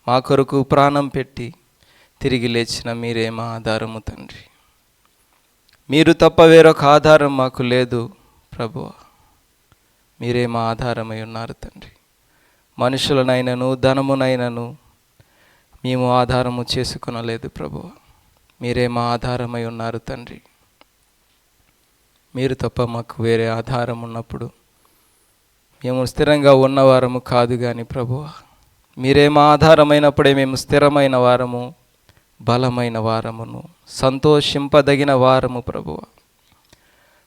మా కొరకు ప్రాణం పెట్టి తిరిగి లేచిన మీరే మా ఆధారము తండ్రి. మీరు తప్ప వేరొక ఆధారం మాకు లేదు ప్రభువా. మీరే మా ఆధారమై ఉన్నారు తండ్రి. మనుషులనైనను ధనమునైనను మేము ఆధారము చేసుకొనలేదు ప్రభువా. మీరే మా ఆధారమై ఉన్నారు తండ్రి. మీరు తప్ప మాకు వేరే ఆధారం ఉన్నప్పుడు మేము స్థిరంగా ఉన్నవారము కాదు కానీ ప్రభువా, మీరే మా ఆధారమైనప్పుడే మేము స్థిరమైన వారము, బలమైన వారమును, సంతోషింపదగిన వారము ప్రభువా.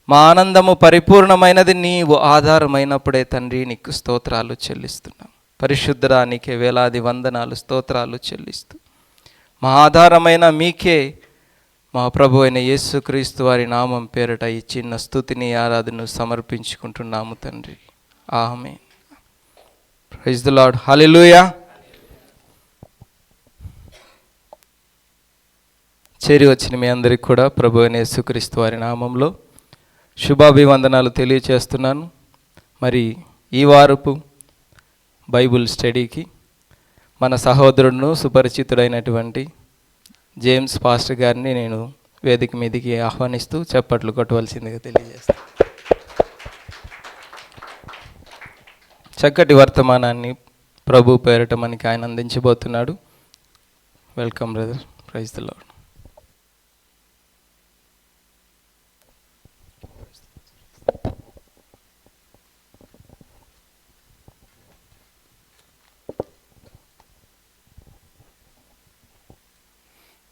మా ఆనందము పరిపూర్ణమైనది నీవు ఆధారమైనప్పుడే తండ్రి. నీకు స్తోత్రాలు చెల్లిస్తున్నాం. పరిశుద్ధుడా, నీకే వేలాది వందనాలు స్తోత్రాలు చెల్లిస్తూ మా ఆధారమైన మీకే మా ప్రభు అయిన యేసుక్రీస్తు వారి నామం పేరట ఈ చిన్న స్తుతిని ఆరాధనను సమర్పించుకుంటున్నాము తండ్రి. Amen. Praise the lord. Hallelujah. చేరి వచ్చిన మీ అందరికి కూడా ప్రభు అయిన యేసుక్రీస్తు వారి నామంలో శుభాభివందనాలు తెలియచేస్తున్నాను. మరి ఈ వారపు బైబుల్ స్టడీకి మన సహోదరుడును సుపరిచితుడైనటువంటి జేమ్స్ పాస్టర్ గారిని నేను వేదిక మీదకి ఆహ్వానిస్తూ చప్పట్లు కొట్టవలసిందిగా తెలియజేస్తాను. చక్కటి వర్తమానాన్ని ప్రభు పేరట మనకి ఆయన అందించబోతున్నాడు. Welcome brother. Praise the lord.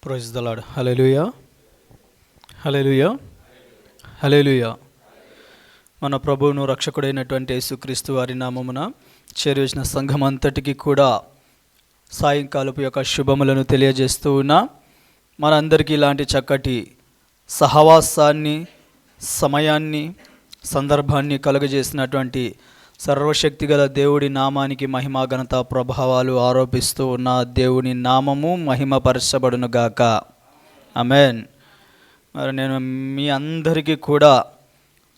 Praise the lord. Hallelujah, hallelujah, hallelujah. మన ప్రభువును రక్షకుడైనటువంటి యేసుక్రీస్తు వారి నామమున చేరి వచ్చిన సంఘం అంతటికి కూడా సాయంకాలపు యొక్క శుభములను తెలియజేస్తూ ఉన్నా. మనందరికీ ఇలాంటి చక్కటి సహవాసాన్ని, సమయాన్ని, సందర్భాన్ని కలుగజేసినటువంటి సర్వశక్తిగల దేవుడి నామానికి మహిమ, ఘనత, ప్రభావాలు ఆరోపిస్తూ ఉన్న దేవుని నామము మహిమపరచబడును గాక. ఆమేన్. మరి నేను మీ అందరికీ కూడా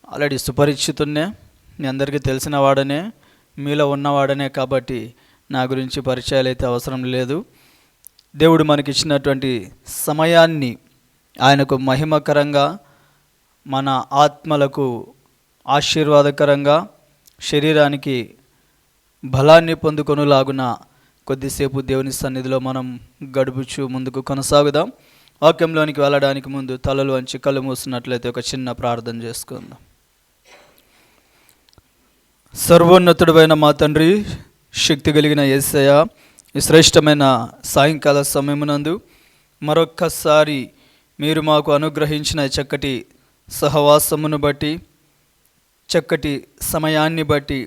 ఆల్రెడీ సుపరిచితున్నే, మీ అందరికీ తెలిసిన వాడనే, మీలో ఉన్నవాడనే, కాబట్టి నా గురించి పరిచయాలు అయితే అవసరం లేదు. దేవుడు మనకిచ్చినటువంటి సమయాన్ని ఆయనకు మహిమకరంగా, మన ఆత్మలకు ఆశీర్వాదకరంగా, శరీరానికి బలాన్ని పొందుకొనులాగున కొద్దిసేపు దేవుని సన్నిధిలో మనం గడుపుచు ముందుకు కొనసాగుదాం. వాక్యంలోనికి వెళ్ళడానికి ముందు తలలు వంచి కళ్ళు మూసినట్లయితే ఒక చిన్న ప్రార్థన చేసుకుందాం. సర్వోన్నతుడైన మా తండ్రి, శక్తి కలిగిన యేసయ్య, ఈ శ్రేష్టమైన సాయంకాల సమయమునందు మరొక్కసారి మీరు మాకు అనుగ్రహించిన చక్కటి సహవాసమును బట్టి, చక్కటి సమయాన్ని బట్టి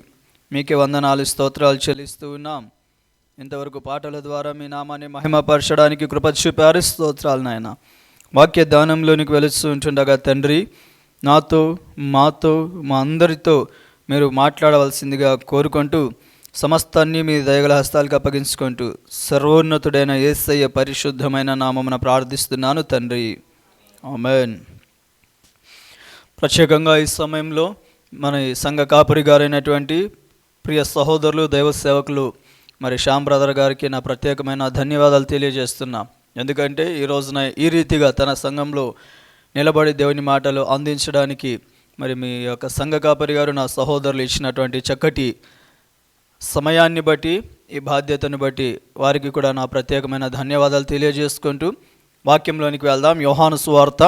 మీకే వందనాలు, స్తోత్రాలు చెల్లిస్తూ ఉన్నాం. ఇంతవరకు పాటల ద్వారా మీ నామాన్ని మహిమపరచడానికి కృప చూపారు. స్తోత్రాలు నాయన. వాక్య దానంలోనికి వెలుస్తూ ఉంటుండగా తండ్రి, నాతో, మాతో, మా అందరితో మీరు మాట్లాడవలసిందిగా కోరుకుంటూ సమస్తాన్ని మీ దయగల హస్తాలకు అప్పగించుకుంటూ సర్వోన్నతుడైన యేసయ్య పరిశుద్ధమైన నామమున ప్రార్థిస్తున్నాను తండ్రి. ఆమేన్. ప్రత్యేకంగా ఈ సమయంలో మన సంఘ కాపరి గారైనటువంటి ప్రియ సహోదరులు, దైవ సేవకులు మరి శ్యామ్ బ్రదర్ గారికి నా ప్రత్యేకమైన ధన్యవాదాలు తెలియజేస్తున్నా. ఎందుకంటే ఈ రోజున ఈ రీతిగా తన సంఘంలో నిలబడి దేవుని మాటలు అందించడానికి మరి మీ యొక్క సంఘ కాపరి గారు, నా సహోదరులు ఇచ్చినటువంటి చక్కటి సమయాన్ని బట్టి, ఈ బాధ్యతను బట్టి వారికి కూడా నా ప్రత్యేకమైన ధన్యవాదాలు తెలియజేసుకుంటూ వాక్యంలోనికి వెళ్దాం. యోహాను సువార్త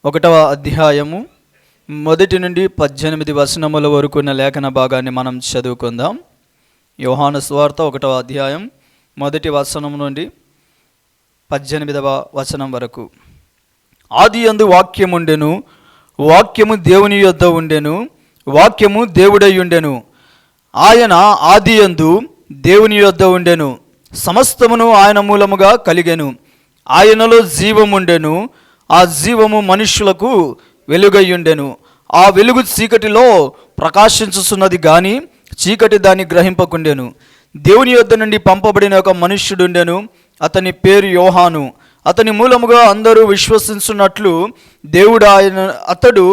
1వ అధ్యాయము 1 నుండి 18 వచనముల వరకు ఉన్న లేఖన భాగాన్ని మనం చదువుకుందాం. యోహాను సువార్త 1వ అధ్యాయం 1 వచనం నుండి 18వ వచనం వరకు. ఆదియందు వాక్యముండెను, వాక్యము దేవుని యొద్ద ఉండెను, వాక్యము దేవుడై ఉండెను. ఆయన ఆదియందు దేవుని యొద్ద ఉండెను. సమస్తమును ఆయన మూలముగా కలిగెను. ఆయనలో జీవముండెను, ఆ జీవము మనుష్యులకు వెలుగయ్యుండెను. ఆ వెలుగు చీకటిలో ప్రకాశించుచున్నది గాని చీకటి దాన్ని గ్రహింపకుండెను. దేవుని యొద్ద నుండి పంపబడిన ఒక మనుష్యుడుండెను. అతని పేరు యోహాను. అతని మూలముగా అందరూ విశ్వసించున్నట్లు దేవుడు అతడు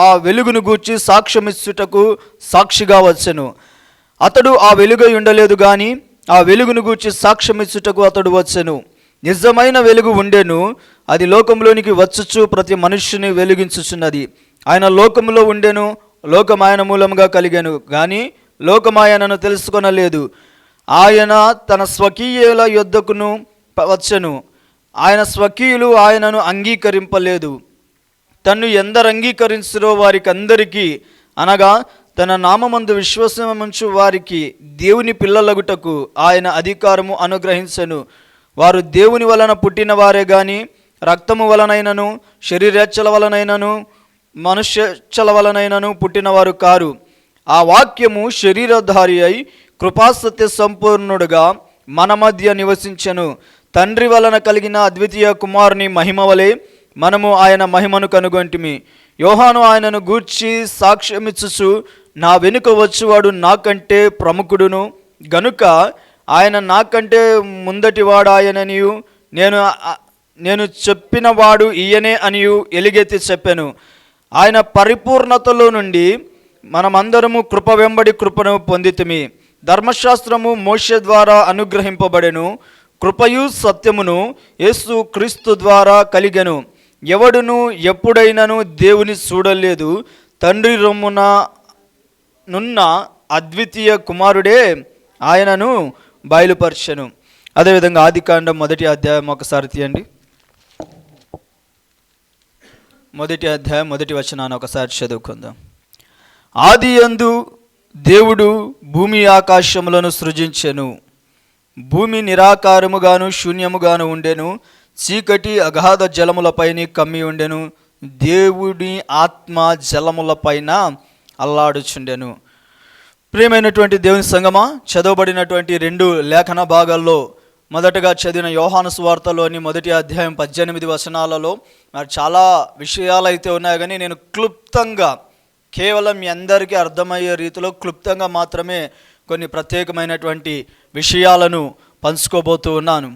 ఆ వెలుగును గూర్చి సాక్ష్యమిచ్చుటకు సాక్షిగా వచ్చెను. అతడు ఆ వెలుగై ఉండలేదు గాని ఆ వెలుగును గూర్చి సాక్ష్యమిచ్చుటకు అతడు వచ్చెను. నిజమైన వెలుగు ఉండెను, అది లోకంలోనికి వచ్చుచు ప్రతి మనుష్యుని వెలిగించుచున్నది. ఆయన లోకములో ఉండెను, లోకం ఆయన మూలముగా కలిగెను, కానీ లోకం ఆయనను తెలుసుకొనలేదు. ఆయన తన స్వకీయుల యొద్దకును వచ్చెను, ఆయన స్వకీయులు ఆయనను అంగీకరింపలేదు. తన్ను ఎందరు అంగీకరించురో వారికి అందరికీ, అనగా తన నామమందు విశ్వాసముంచు వారికి దేవుని పిల్లలగుటకు ఆయన అధికారము అనుగ్రహించెను. వారు దేవుని వలన పుట్టిన వారే గాని రక్తము వలనైనను శరీరేచ్ఛల వలనైనను మనుష్యేచ్ఛల వలనైనను పుట్టినవారు కారు. ఆ వాక్యము శరీరధారి అయి కృపాసత్య సంపూర్ణుడుగా మన మధ్య నివసించెను. తండ్రి వలన కలిగిన అద్వితీయ కుమారుని మహిమ వలె మనము ఆయన మహిమను కనుగొంటిమి. యోహాను ఆయనను గూర్చి సాక్ష్యమిచ్చుచు, నా వెనుక వచ్చువాడు నాకంటే ప్రముఖుడును గనుక ఆయన నాకంటే ముందటివాడాయననియు నేను చెప్పినవాడు ఈయనే అనియు ఎలుగెత్తి చెప్పెను. ఆయన పరిపూర్ణతలో నుండి మనమందరము కృప వెంబడి కృపను పొందితిమి. ధర్మశాస్త్రము మోషే ద్వారా అనుగ్రహింపబడెను, కృపయు సత్యమును యేసు క్రీస్తు ద్వారా కలిగెను. ఎవడును ఎప్పుడైనను దేవుని చూడలేదు, తండ్రి రొమ్మున నున్న అద్వితీయ కుమారుడే ఆయనను బయలుపరచెను. అదేవిధంగా ఆదికాండం 1వ అధ్యాయం ఒకసారి తీయండి. 1వ అధ్యాయం 1వ వచనాన్ని ఒకసారి చదువుకుందాం. ఆదియందు దేవుడు భూమి ఆకాశములను సృజించెను. భూమి నిరాకారముగాను శూన్యముగాను ఉండెను, చీకటి అగాధ జలములపైన కమ్మి ఉండెను, దేవుని ఆత్మ జలములపైన అల్లాడుచుండెను. ప్రియమైనటువంటి దేవుని సంగమా, చదవబడినటువంటి 2 లేఖన భాగాల్లో మొదటగా చదివిన యోహాను సువార్తలోని 1వ అధ్యాయం 18 వచనాలలో మరి చాలా విషయాలు అయితే ఉన్నాయి, కానీ నేను క్లుప్తంగా కేవలం మీ అందరికీ అర్థమయ్యే రీతిలో క్లుప్తంగా మాత్రమే కొన్ని ప్రత్యేకమైనటువంటి విషయాలను పంచుకోబోతూ ఉన్నాను.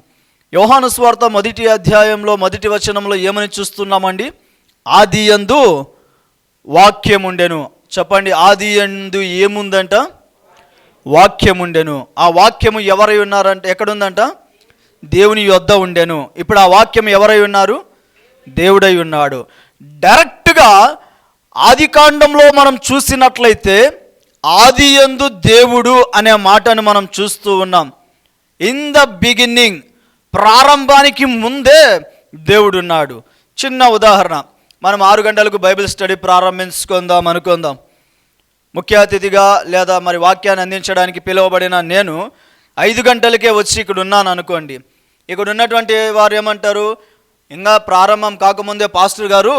యోహాను సువార్త 1వ అధ్యాయంలో 1వ వచనంలో ఏమని చూస్తున్నామండి? ఆదియందు వాక్యం ఉండెను. చెప్పండి, ఆదియందు ఏముందంట? వాక్యం ఉండెను. ఆ వాక్యము ఎవరై ఉన్నారంట? ఎక్కడుందంట? దేవుని యొద్ద ఉండెను. ఇప్పుడు ఆ వాక్యం ఎవరై ఉన్నారు? దేవుడై ఉన్నాడు. డైరెక్ట్గా ఆదికాండంలో మనం చూసినట్లయితే ఆదియందు దేవుడు అనే మాటను మనం చూస్తూ ఉన్నాం. ఇన్ ద బిగినింగ్, ప్రారంభానికి ముందే దేవుడు ఉన్నాడు. చిన్న ఉదాహరణ, మనం 6 గంటలకు బైబిల్ స్టడీ ప్రారంభించుకుందాం అనుకుందాం. ముఖ్య అతిథిగా లేదా మరి వాక్యాన్ని అందించడానికి పిలువబడిన నేను 5 గంటలకే వచ్చి ఇక్కడ ఉన్నాను అనుకోండి. ఇక్కడ ఉన్నటువంటి వారు ఏమంటారు? ఇంకా ప్రారంభం కాకముందే పాస్టర్ గారు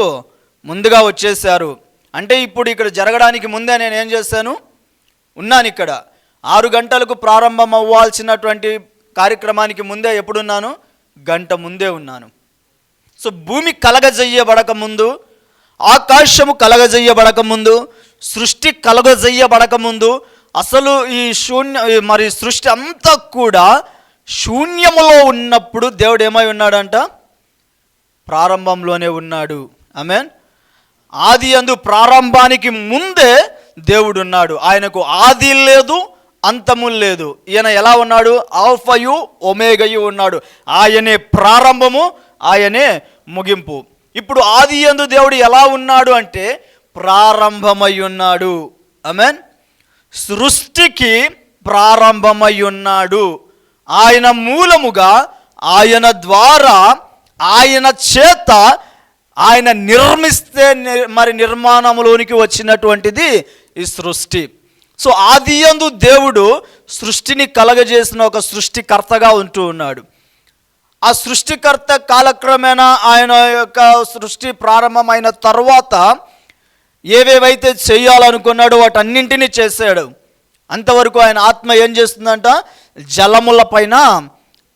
ముందుగా వచ్చేసారు అంటే, ఇప్పుడు ఇక్కడ జరగడానికి ముందే నేను ఏం చేశాను? ఉన్నాను ఇక్కడ. 6 గంటలకు ప్రారంభం అవ్వాల్సినటువంటి కార్యక్రమానికి ముందే ఎప్పుడున్నాను? గంట ముందే ఉన్నాను. సో భూమి కలగజేయబడక ముందు, ఆకాశము కలగజేయబడక ముందు, సృష్టి కలగజేయబడక ముందు, అసలు ఈ మరి సృష్టి అంతా కూడా శూన్యములో ఉన్నప్పుడు దేవుడు ఏమై ఉన్నాడంట? ప్రారంభంలోనే ఉన్నాడు. ఆమేన్. ఆదియందు ప్రారంభానికి ముందే దేవుడు ఉన్నాడు. ఆయనకు ఆది లేదు, అంతము లేదు. ఈయన ఎలా ఉన్నాడు? ఆల్ఫయు ఒమేగయు ఉన్నాడు. ఆయనే ప్రారంభము, ఆయనే ముగింపు. ఇప్పుడు ఆదియందు దేవుడు ఎలా ఉన్నాడు అంటే ప్రారంభమై ఉన్నాడు. ఆమేన్. సృష్టికి ప్రారంభమై ఉన్నాడు. ఆయన మూలముగా, ఆయన ద్వారా, ఆయన చేత, ఆయన నిర్మిస్తే మరి నిర్మాణంలోనికి వచ్చినటువంటిది ఈ సృష్టి. సో ఆదియందు దేవుడు సృష్టిని కలగజేసిన ఒక సృష్టికర్తగా ఉంటూ ఉన్నాడు. ఆ సృష్టికర్త కాలక్రమేణా ఆయన యొక్క సృష్టి ప్రారంభమైన తర్వాత ఏవేవైతే చేయాలనుకున్నాడో వాటన్నింటినీ చేశాడు. అంతవరకు ఆయన ఆత్మ ఏం చేస్తుందంట? జలముల పైన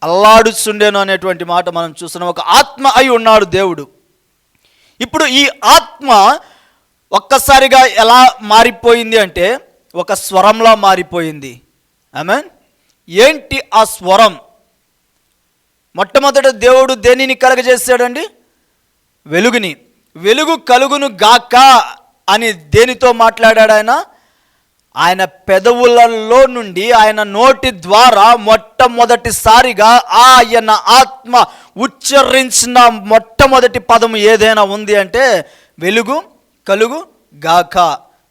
అల్లాడుచుండెను అనేటువంటి మాట మనం చూస్తున్నాం. ఒక ఆత్మ అయి ఉన్నాడు దేవుడు. ఇప్పుడు ఈ ఆత్మ ఒక్కసారిగా ఎలా మారిపోయింది అంటే ఒక స్వరంలా మారిపోయింది. ఆమేన్. ఏంటి ఆ స్వరం? మొట్టమొదట దేవుడు దేనిని కలగజేశాడండి? వెలుగుని. వెలుగు కలుగును గాక అని దేనితో మాట్లాడాడు ఆయన? ఆయన పెదవులలో నుండి, ఆయన నోటి ద్వారా మొట్టమొదటిసారిగా ఆయన ఆత్మ ఉచ్చరించిన మొట్టమొదటి పదం ఏదైనా ఉంది అంటే వెలుగు కలుగు గాక.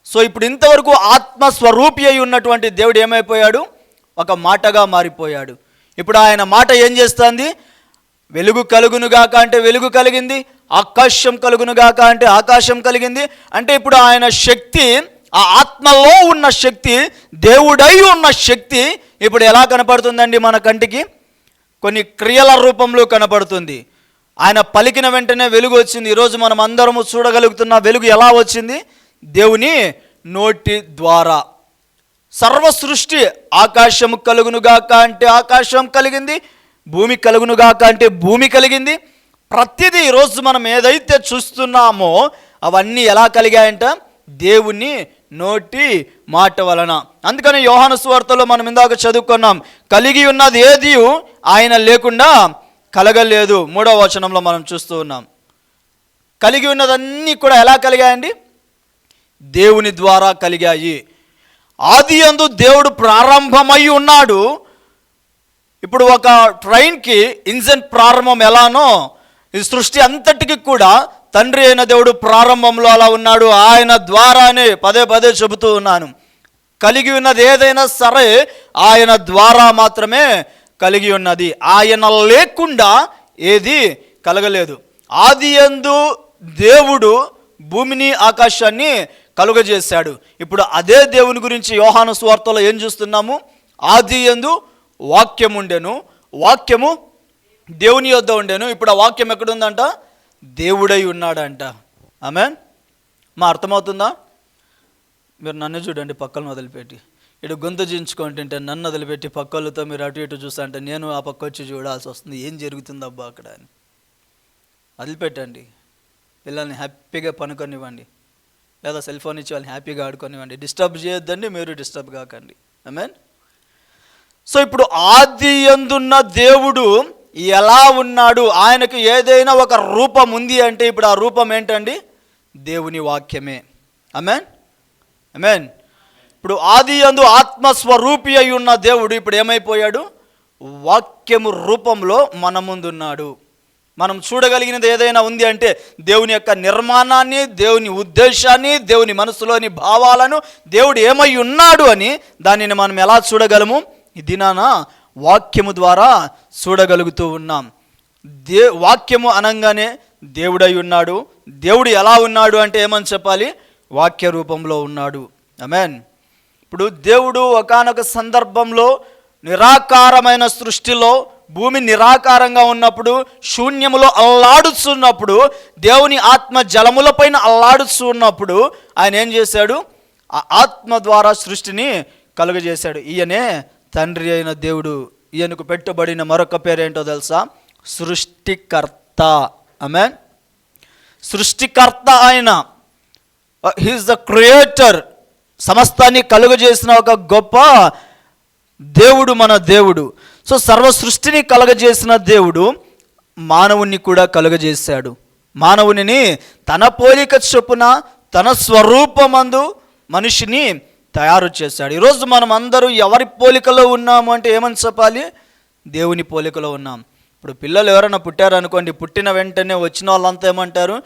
సో ఇప్పుడు ఇంతవరకు ఆత్మస్వరూపి అయి ఉన్నటువంటి దేవుడు ఏమైపోయాడు? ఒక మాటగా మారిపోయాడు. ఇప్పుడు ఆయన మాట ఏం చేస్తుంది? వెలుగు కలుగునుగాక అంటే వెలుగు కలిగింది, ఆకాశం కలుగునుగాక అంటే ఆకాశం కలిగింది. అంటే ఇప్పుడు ఆయన శక్తి, ఆ ఆత్మలో ఉన్న శక్తి, దేవుడై ఉన్న శక్తి ఇప్పుడు ఎలా కనపడుతుందండి మన కంటికి? కొన్ని క్రియల రూపంలో కనపడుతుంది. ఆయన పలికిన వెంటనే వెలుగు వచ్చింది. ఈరోజు మనం అందరము చూడగలుగుతున్న వెలుగు ఎలా వచ్చింది? దేవుని నోటి ద్వారా. సర్వ సృష్టి, ఆకాశము కలుగునుగాక అంటే ఆకాశం కలిగింది, భూమి కలుగునుగాక అంటే భూమి కలిగింది. ప్రతిదీ ఈరోజు మనం ఏదైతే చూస్తున్నామో అవన్నీ ఎలా కలిగాయంట? దేవుని నోటి మాట వలన. అందుకని యోహాను సువార్తలో మనం ఇందాక చదువుకున్నాం, కలిగి ఉన్నది ఏది ఆయన లేకుండా కలగలేదు. 3వ వచనంలో మనం చూస్తూ ఉన్నాం. కలిగి ఉన్నదన్నీ కూడా ఎలా కలిగాయండి? దేవుని ద్వారా కలిగాయి. ఆది యందు దేవుడు ప్రారంభమై ఉన్నాడు. ఇప్పుడు ఒక ట్రైన్కి ఇంజన్ ప్రారంభం ఎలానో ఈ సృష్టి అంతటికి కూడా తండ్రి అయిన దేవుడు ప్రారంభంలో అలా ఉన్నాడు. ఆయన ద్వారానే పదే పదే చెబుతూ ఉన్నాను. కలిగి ఉన్నది ఏదైనా సరే ఆయన ద్వారా మాత్రమే కలిగి ఉన్నది. ఆయన లేకుండా ఏది కలగలేదు. ఆది యందు దేవుడు భూమిని ఆకాశాన్ని కలుగజేశాడు. ఇప్పుడు అదే దేవుని గురించి యోహాను సువార్తలో ఏం చూస్తున్నాము? ఆది యందు వాక్యం ఉండెను, వాక్యము దేవుని యొద్ద ఉండెను. ఇప్పుడు ఆ వాక్యం ఎక్కడుందంట? దేవుడై ఉన్నాడంట. ఆమేన్. మా అర్థమవుతుందా? మీరు నన్ను చూడండి, పక్కలను వదిలిపెట్టి. ఇటు గొంతు చించుకుంటుంటే నన్ను వదిలిపెట్టి పక్కలతో మీరు అటు ఇటు చూస్తా అంటే నేను ఆ పక్క వచ్చి చూడాల్సి వస్తుంది. ఏం జరుగుతుందబ్బా అక్కడ అని. వదిలిపెట్టండి. పిల్లల్ని హ్యాపీగా పనుకొనివ్వండి, లేదా సెల్ ఫోన్ ఇచ్చి వాళ్ళని హ్యాపీగా ఆడుకొనివ్వండి. డిస్టర్బ్ చేయొద్దండి, మీరు డిస్టర్బ్ కాకండి. ఆమేన్. సో ఇప్పుడు ఆది యందున్న దేవుడు ఎలా ఉన్నాడు? ఆయనకు ఏదైనా ఒక రూపం ఉంది అంటే ఇప్పుడు ఆ రూపం ఏంటండి? దేవుని వాక్యమే. ఆమేన్, ఆమేన్. ఇప్పుడు ఆది యందు ఆత్మస్వరూపి అయి ఉన్న దేవుడు ఇప్పుడు ఏమైపోయాడు? వాక్యము రూపంలో మన ముందున్నాడు. మనం చూడగలిగినది ఏదైనా ఉంది అంటే దేవుని యొక్క నిర్మాణాన్ని, దేవుని ఉద్దేశాన్ని, దేవుని మనసులోని భావాలను, దేవుడు ఏమై ఉన్నాడు అని దానిని మనం ఎలా చూడగలము? ఈ దినాన వాక్యము ద్వారా చూడగలుగుతూ ఉన్నాం. వాక్యము అనగానే దేవుడై ఉన్నాడు. దేవుడు ఎలా ఉన్నాడు అంటే ఏమని చెప్పాలి? వాక్య రూపంలో ఉన్నాడు. ఆమేన్. ఇప్పుడు దేవుడు ఒకానొక సందర్భంలో నిరాకారమైన సృష్టిలో, భూమి నిరాకారంగా ఉన్నప్పుడు, శూన్యములో అల్లాడుచున్నప్పుడు, దేవుని ఆత్మ జలములపైన అల్లాడుచున్నప్పుడు ఆయన ఏం చేశాడు? ఆ ఆత్మ ద్వారా సృష్టిని కలుగజేశాడు. ఈయనే తండ్రి అయిన దేవుడు. ఈయనకు పెట్టబడిన మరొక పేరేంటో తెలుసా? సృష్టికర్త. ఆమేన్. సృష్టికర్త ఆయన. He is the creator. సమస్తాన్ని కలుగజేసిన ఒక గొప్ప దేవుడు మన దేవుడు. సో సర్వ సృష్టిని కలుగజేసిన దేవుడు మానవుని కూడా కలుగజేశాడు. మానవుని తన పోలిక చొప్పున, తన స్వరూపమందు మనిషిని తయారు చేశాడు. ఈరోజు మనం అందరూ ఎవరి పోలికలో ఉన్నాము అంటే ఏమని చెప్పాలి? దేవుని పోలికలో ఉన్నాం. ఇప్పుడు పిల్లలు ఎవరైనా పుట్టారనుకోండి, పుట్టిన వెంటనే వచ్చిన వాళ్ళంతా ఏమంటారు?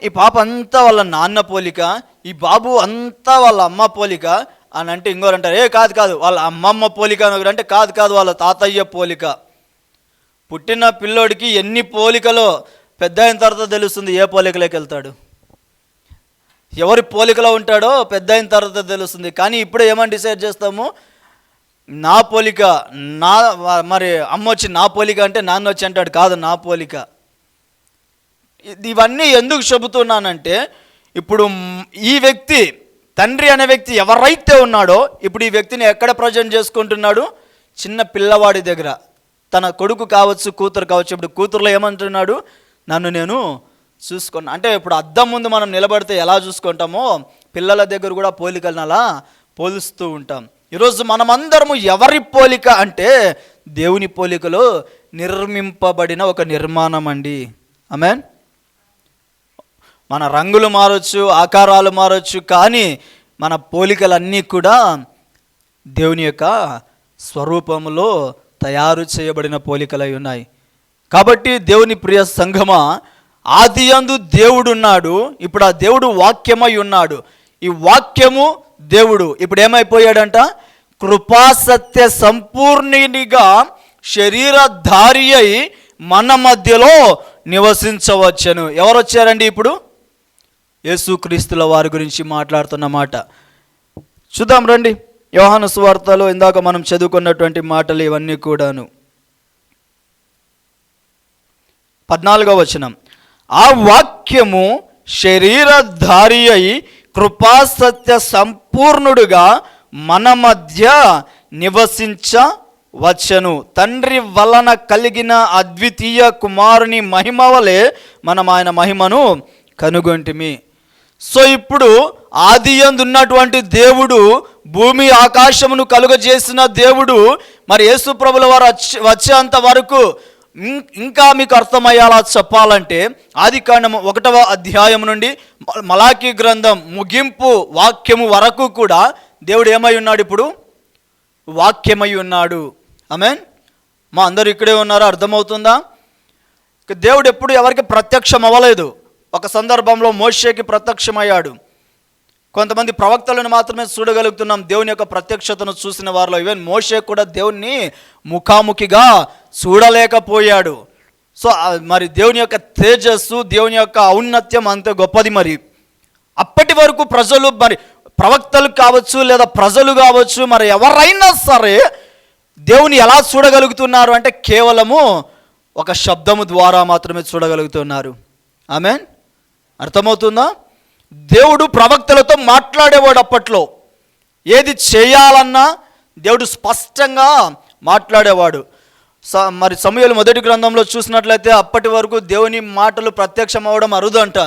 ఈ పాప అంతా వాళ్ళ నాన్న పోలిక, ఈ బాబు అంతా వాళ్ళ అమ్మ పోలిక అని అంటే ఇంకోరు అంటారు, కాదు కాదు వాళ్ళ అమ్మమ్మ పోలిక అని అంటే కాదు వాళ్ళ తాతయ్య పోలిక. పుట్టిన పిల్లోడికి ఎన్ని పోలికలో పెద్ద అయిన తర్వాత తెలుస్తుంది ఏ పోలికలోకి వెళ్తాడు, ఎవరి పోలికలో ఉంటాడో పెద్ద అయిన తర్వాత తెలుస్తుంది. కానీ ఇప్పుడు ఏమని డిసైడ్ చేస్తాము? నా పోలిక, మరి అమ్మ వచ్చి నా పోలిక అంటే నాన్న వచ్చి అంటాడు కాదు నా పోలిక. ఇవన్నీ ఎందుకు చెబుతున్నానంటే ఇప్పుడు ఈ వ్యక్తి, తండ్రి అనే వ్యక్తి ఎవరైతే ఉన్నాడో ఇప్పుడు ఈ వ్యక్తిని ఎక్కడ ప్రజెంట్ చేసుకుంటున్నాడు? చిన్న పిల్లవాడి దగ్గర. తన కొడుకు కావచ్చు, కూతురు కావచ్చు. ఇప్పుడు కూతురులో ఏమంటున్నాడు? నన్ను నేను చూసుకున్నా అంటే ఇప్పుడు అద్దం ముందు మనం నిలబడితే ఎలా చూసుకుంటామో పిల్లల దగ్గర కూడా పోలికలను అలా పోలుస్తూ ఉంటాం. ఈరోజు మనమందరము ఎవరి పోలిక అంటే దేవుని పోలికలో నిర్మింపబడిన ఒక నిర్మాణం అండి. ఆమేన్. మన రంగులు మారొచ్చు, ఆకారాలు మారొచ్చు, కానీ మన పోలికలన్నీ కూడా దేవుని యొక్క స్వరూపములో తయారు చేయబడిన పోలికలై ఉన్నాయి. కాబట్టి దేవుని ప్రియ సంఘమా, ఆదియందు దేవుడు ఉన్నాడు, ఇప్పుడు ఆ దేవుడు వాక్యమై ఉన్నాడు. ఈ వాక్యము దేవుడు ఇప్పుడు ఏమైపోయాడంట? కృపాసత్య సంపూర్ణునిగా శరీరధారి అయి మన మధ్యలో నివసించవచ్చును. ఎవరు వచ్చారండి ఇప్పుడు? యేసుక్రీస్తుల వారి గురించి మాట్లాడుతున్న మాట చూద్దాం రండి. యోహాను సువార్తలో ఇందాక మనం చదువుకున్నటువంటి మాటలు ఇవన్నీ కూడాను. 14వ వచనం, ఆ వాక్యము శరీరధారి అయి కృపాసత్య సంపూర్ణుడుగా మన మధ్య నివసించవచ్చును. తండ్రి వలన కలిగిన అద్వితీయ కుమారుని మహిమ వలె మనం ఆయన మహిమను కనుగొంటిమి. సో ఇప్పుడు ఆదియందు ఉన్నటువంటి దేవుడు, భూమి ఆకాశమును కలుగజేసిన దేవుడు, మరి యేసు ప్రభుల వారు వచ్చేంత వరకు ఇంకా మీకు అర్థమయ్యేలా చెప్పాలంటే ఆదికాండము 1వ అధ్యాయం నుండి మలాకీ గ్రంథం ముగింపు వాక్యము వరకు కూడా దేవుడు ఏమై ఉన్నాడు? ఇప్పుడు వాక్యమై ఉన్నాడు. ఆమేన్. మా అందరూ ఇక్కడే ఉన్నారో అర్థమవుతుందా? దేవుడు ఎప్పుడు ఎవరికి ప్రత్యక్షం అవ్వలేదు. ఒక సందర్భంలో మోషేకి ప్రత్యక్షమయ్యాడు. కొంతమంది ప్రవక్తలను మాత్రమే చూడగలుగుతున్నాం దేవుని యొక్క ప్రత్యక్షతను చూసిన వారిలో. ఈవెన్ మోషే కూడా దేవుణ్ణి ముఖాముఖిగా చూడలేకపోయాడు. సో మరి దేవుని యొక్క తేజస్సు, దేవుని యొక్క ఔన్నత్యం అంతే గొప్పది. మరి అప్పటి వరకు ప్రజలు, మరి ప్రవక్తలు కావచ్చు లేదా ప్రజలు కావచ్చు, మరి ఎవరైనా సరే దేవుని ఎలా చూడగలుగుతున్నారు అంటే కేవలము ఒక శబ్దము ద్వారా మాత్రమే చూడగలుగుతున్నారు. ఆమేన్. అర్థమవుతుందా? దేవుడు ప్రవక్తలతో మాట్లాడేవాడు. అప్పట్లో ఏది చేయాలన్నా దేవుడు స్పష్టంగా మాట్లాడేవాడు. మరి సమూయేలు మొదటి గ్రంథంలో చూసినట్లయితే అప్పటి వరకు దేవుని మాటలు ప్రత్యక్షం అవ్వడం అరుదంట.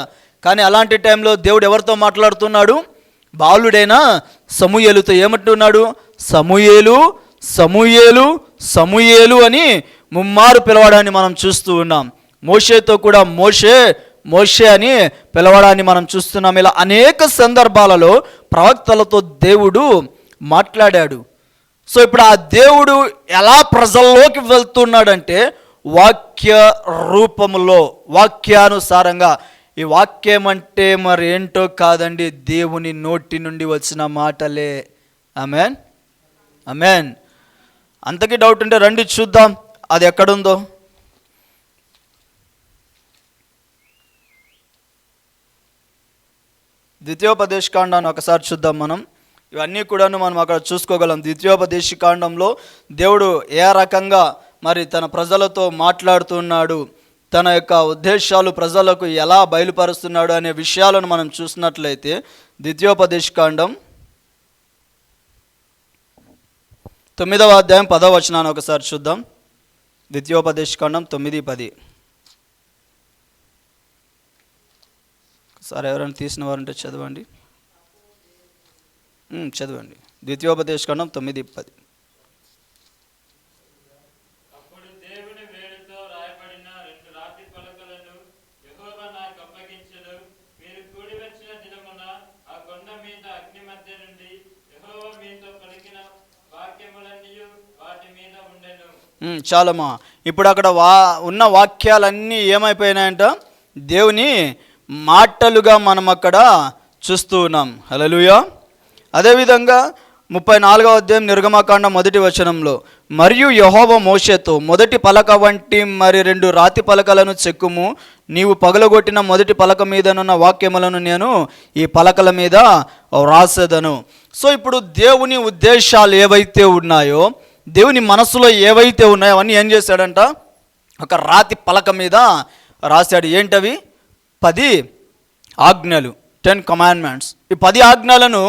కానీ అలాంటి టైంలో దేవుడు ఎవరితో మాట్లాడుతున్నాడు? బాలుడైన సమూయేలుతో. ఏమంటున్నాడు? సమూయేలు సమూయేలు సమూయేలు అని ముమ్మారు పిలవడాన్ని మనం చూస్తూ ఉన్నాం. మోషేతో కూడా మోషే మోషే అని పిలవడాన్ని మనం చూస్తున్నాం. ఇలా అనేక సందర్భాలలో ప్రవక్తలతో దేవుడు మాట్లాడాడు. సో ఇప్పుడు ఆ దేవుడు ఎలా ప్రజల్లోకి వెళ్తున్నాడంటే వాక్య రూపములో, వాక్యానుసారంగా. ఈ వాక్యం అంటే మరి ఏంటో కాదండి, దేవుని నోటి నుండి వచ్చిన మాటలే. ఆమేన్, ఆమేన్. అంతకీ డౌట్ ఉంటే రండి చూద్దాం అది ఎక్కడుందో. ద్వితీయోపదేశకాండాన్ని ఒకసారి చూద్దాం మనం. ఇవన్నీ కూడాను మనం అక్కడ చూసుకోగలం. ద్వితీయోపదేశకాండంలో దేవుడు ఏ రకంగా మరి తన ప్రజలతో మాట్లాడుతున్నాడు, తన యొక్క ఉద్దేశాలు ప్రజలకు ఎలా బయలుపరుస్తున్నాడు అనే విషయాలను మనం చూసినట్లయితే ద్వితీయోపదేశకాండం 9వ అధ్యాయం 10వ వచనాన్ని ఒకసారి చూద్దాం. ద్వితీయోపదేశకాండం 9:10. సరే, ఎవరైనా తీసిన వారంటే చదవండి. చదవండి. ద్వితీయోపదేశకాండం 9:10. చాలమ్మా. ఇప్పుడు అక్కడ ఉన్న వాక్యాలన్నీ ఏమైపోయినాయంట? దేవుని మాటలుగా మనం అక్కడ చూస్తూ ఉన్నాం. హల్లెలూయా. అదేవిధంగా 34వ అధ్యాయం నిర్గమకాండం 1వ వచనంలో, మరియు యెహోవా మోషేతో, మొదటి పలక వంటి మరి 2 రాతి పలకలను చెక్కుము, నీవు పగలగొట్టిన మొదటి పలక మీదనున్న వాక్యములను నేను ఈ పలకల మీద వ్రాసేదను. సో ఇప్పుడు దేవుని ఉద్దేశాలు ఏవైతే ఉన్నాయో, దేవుని మనసులో ఏవైతే ఉన్నాయో అవన్నీ ఏం చేశాడంట? ఒక రాతి పలక మీద రాశాడు. ఏంటవి? 10 ఆజ్ఞలు, 10 కమాండ్మెంట్స్. ఈ 10 ఆజ్ఞలను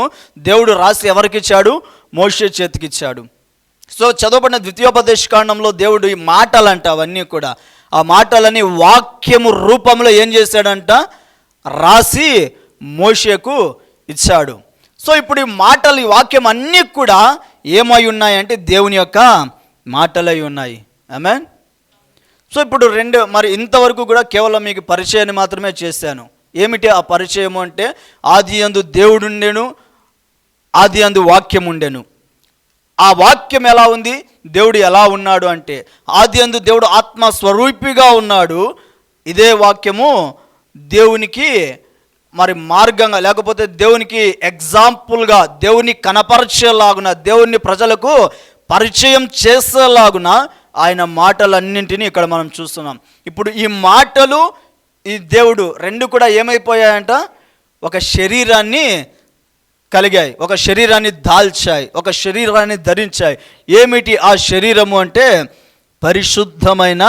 దేవుడు రాసి ఎవరికి ఇచ్చాడు? మోషే చేతికిచ్చాడు. సో చదవబడిన ద్వితీయోపదేశకాండంలో దేవుడు ఈ మాటలంట అవన్నీ కూడా, ఆ మాటలని వాక్యము రూపంలో ఏం చేశాడంట? రాసి మోషేకు ఇచ్చాడు. సో ఇప్పుడు ఈ మాటలు, ఈ వాక్యం అన్నీ కూడా ఏమై ఉన్నాయంటే దేవుని యొక్క మాటలై ఉన్నాయి. ఆమేన్. సో ఇప్పుడు మరి ఇంతవరకు కూడా కేవలం మీకు పరిచయాన్ని మాత్రమే చేశాను. ఏమిటి ఆ పరిచయము అంటే, ఆదియందు దేవుడుండెను, ఆది అందు వాక్యం ఉండెను. ఆ వాక్యం ఎలా ఉంది, దేవుడు ఎలా ఉన్నాడు అంటే, ఆది అందు దేవుడు ఆత్మస్వరూపిగా ఉన్నాడు. ఇదే వాక్యము దేవునికి మరి మార్గంగా, లేకపోతే దేవునికి ఎగ్జాంపుల్గా, దేవుని కనపరిచేలాగున, దేవుని ప్రజలకు పరిచయం చేసేలాగున ఆయన మాటలన్నింటినీ ఇక్కడ మనం చూస్తున్నాం. ఇప్పుడు ఈ మాటలు, ఈ దేవుడు రెండు కూడా ఏమైపోయాయంట, ఒక శరీరాన్ని కలిగాయి, ఒక శరీరాన్ని దాల్చాయి, ఒక శరీరాన్ని ధరించాయి. ఏమిటి ఆ శరీరము అంటే, పరిశుద్ధమైన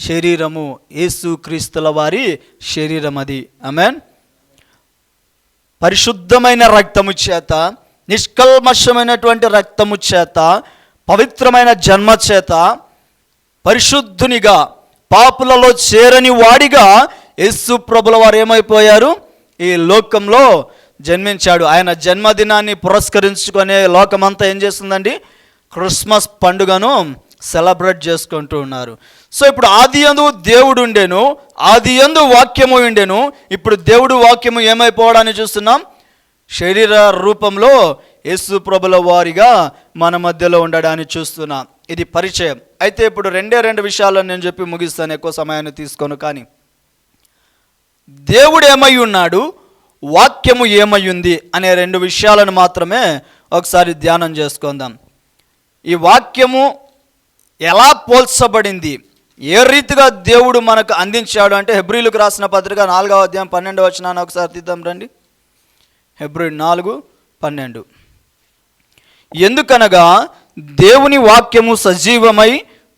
శరీరము, యేసుక్రీస్తుల వారి శరీరం అది. ఆమేన్. పరిశుద్ధమైన రక్తము చేత, నిష్కల్మషమైనటువంటి రక్తము చేత, పవిత్రమైన జన్మ చేత, పరిశుద్ధునిగా, పాపులలో చేరని వాడిగా యేసు ప్రభుల వారు ఏమైపోయారు, ఈ లోకంలో జన్మించాడు. ఆయన జన్మదినాన్ని పురస్కరించుకునే లోకమంతా ఏం చేస్తుందండి, క్రిస్మస్ పండుగను సెలబ్రేట్ చేసుకుంటూ ఉన్నారు. సో ఇప్పుడు ఆది యందు దేవుడు ఉండెను, ఆది యందు వాక్యము ఉండెను. ఇప్పుడు దేవుడు వాక్యము ఏమైపోవడాన్ని చూస్తున్నాం, శరీర రూపంలో యేసు ప్రభుల వారిగా మన మధ్యలో ఉండడాన్ని చూస్తున్నాం. ఇది పరిచయం. అయితే ఇప్పుడు రెండు విషయాలను నేను చెప్పి ముగిస్తాను, ఎక్కువ సమయాన్ని తీసుకోను. కానీ దేవుడు ఏమై ఉన్నాడు, వాక్యము ఏమై ఉంది అనే రెండు విషయాలను మాత్రమే ఒకసారి ధ్యానం చేసుకుందాం. ఈ వాక్యము ఎలా పోల్చబడింది, ఏ రీతిగా దేవుడు మనకు అందించాడు అంటే, హెబ్రీలకు రాసిన పత్రిక 4వ అధ్యాయం 12వ వచనాన్ని ఒకసారి తీద్దాం రండి. హెబ్రీ 4:12. ఎందుకనగా దేవుని వాక్యము సజీవమై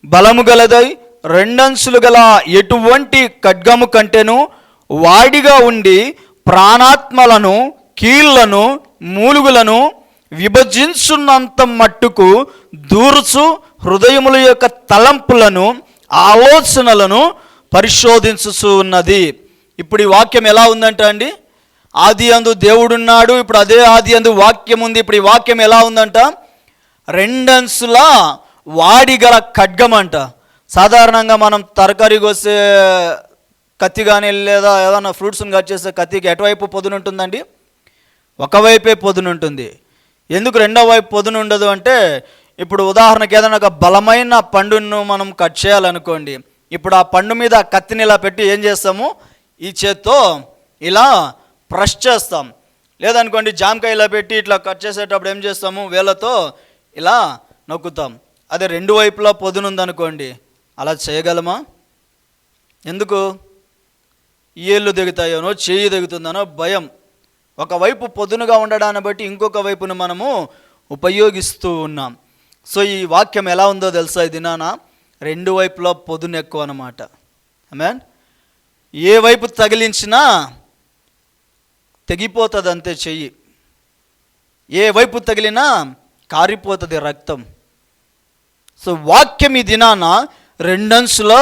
బలము గలదై రెండంచులు గల ఎటువంటి ఖడ్గము కంటేను వాడిగా ఉండి ప్రాణాత్మలను, కీళ్లను, మూలుగులను విభజించున్నంత మట్టుకు దూర్చు, హృదయముల యొక్క తలంపులను, ఆలోచనలను పరిశోధించుచు ఉన్నది. ఇప్పుడు ఈ వాక్యం ఎలా ఉందంట అండి, ఆది యందు దేవుడున్నాడు, ఇప్పుడు అదే ఆది యందు వాక్యం ఉంది. ఇప్పుడు ఈ వాక్యం ఎలా ఉందంట, రెండంచుల వాడిగల ఖడ్గం అంట. సాధారణంగా మనం తరకారీ కోసే కత్తి కానీ, లేదా ఏదైనా ఫ్రూట్స్ని కట్ చేసే కత్తికి ఎటువైపు పొదును ఉంటుందండి, ఒకవైపే పొదును ఉంటుంది. ఎందుకు రెండో వైపు పొదును ఉండదు అంటే, ఇప్పుడు ఉదాహరణకి ఏదైనా ఒక బలమైన పండును మనం కట్ చేయాలనుకోండి, ఇప్పుడు ఆ పండు మీద ఆ కత్తిని ఇలా పెట్టి ఏం చేస్తాము, ఈ చేత్తో ఇలా ప్రెస్ చేస్తాం. లేదనుకోండి జామకాయ ఇలా పెట్టి ఇట్లా కట్ చేసేటప్పుడు ఏం చేస్తాము, వేళ్ళతో ఇలా నొక్కుతాం. అదే రెండు వైపులా పొదును ఉందనుకోండి, అలా చేయగలమా? ఎందుకు? ఏళ్ళు దిగుతాయోనో, చేయి దిగుతుందనో భయం. ఒకవైపు పొదునుగా ఉండడాన్ని బట్టి ఇంకొక వైపును మనము ఉపయోగిస్తూ ఉన్నాం. సో ఈ వాక్యం ఎలా ఉందో తెలుసా, ఈ దినాన రెండు వైపులా పొదును ఎక్కువ అన్నమాట. ఆమేన్. ఏ వైపు తగిలించినా తెగిపోతుంది అంతే చెయ్యి, ఏ వైపు తగిలినా కారిపోతుంది రక్తం. సో వాక్యం ఈ దినాన రెండంచుల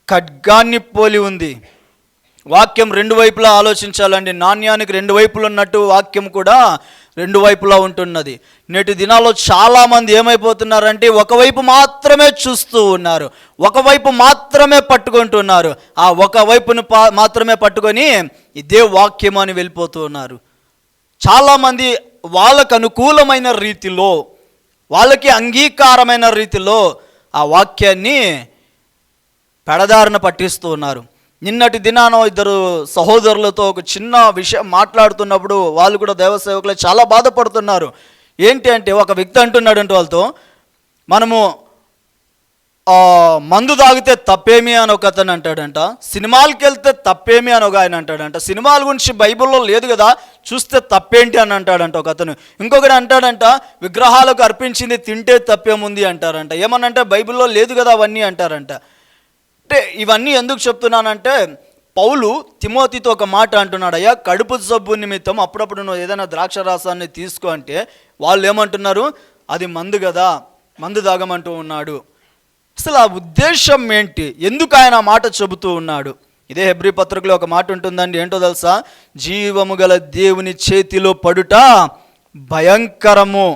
ఖడ్గాన్ని పోలి ఉంది. వాక్యం రెండు వైపులా ఆలోచించాలండి. నాణ్యానికి రెండు వైపులు ఉన్నట్టు వాక్యం కూడా రెండు వైపులా ఉంటున్నది. నేటి దినాల్లో చాలామంది ఏమైపోతున్నారంటే, ఒకవైపు మాత్రమే చూస్తూ ఉన్నారు, ఒకవైపు మాత్రమే పట్టుకుంటున్నారు. ఆ ఒకవైపును మాత్రమే పట్టుకొని ఇదే వాక్యం అని వెళ్ళిపోతూ ఉన్నారు. చాలామంది వాళ్ళకు అనుకూలమైన రీతిలో, వాళ్ళకి అంగీకారమైన రీతిలో ఆ వాక్యాన్ని పెడదారిన పట్టిస్తూ ఉన్నారు. నిన్నటి దినాన ఇద్దరు సహోదరులతో ఒక చిన్న విషయం మాట్లాడుతున్నప్పుడు వాళ్ళు కూడా దైవ సేవకులే చాలా బాధపడుతున్నారు. ఏంటి అంటే, ఒక వ్యక్తి అంటున్నాడు అంటే వాళ్ళతో, మనము మందు తాగితే తప్పేమి అని ఒక అతను అంటాడంట, సినిమాలకి వెళ్తే తప్పేమి అని ఒక ఆయన అంటాడంట, సినిమాల గురించి బైబిల్లో లేదు కదా చూస్తే తప్పేంటి అని అంటాడంట ఒక అతను. ఇంకొకటి అంటాడంట, విగ్రహాలకు అర్పించింది తింటే తప్పేముంది అంటారంట. ఏమనంటే బైబిల్లో లేదు కదా అవన్నీ అంటారంట. అంటే ఇవన్నీ ఎందుకు చెప్తున్నానంటే, పౌలు తిమోతితో ఒక మాట అంటున్నాడు, అయ్యా కడుపు జబ్బు నిమిత్తం అప్పుడప్పుడు నువ్వు ఏదైనా ద్రాక్ష రసాన్ని తీసుకో అంటే వాళ్ళు ఏమంటున్నారు, అది మందు కదా, మందు తాగమంటూ ఉన్నాడు. అసలు ఆ ఉద్దేశం ఏంటి, ఎందుకు ఆయన మాట చెబుతూ ఉన్నాడు? ఇదే హెబ్రీ పత్రికలో ఒక మాట ఉంటుందండి, ఏంటో తెలుసా, జీవము గల దేవుని చేతిలో పడుట భయంకరము.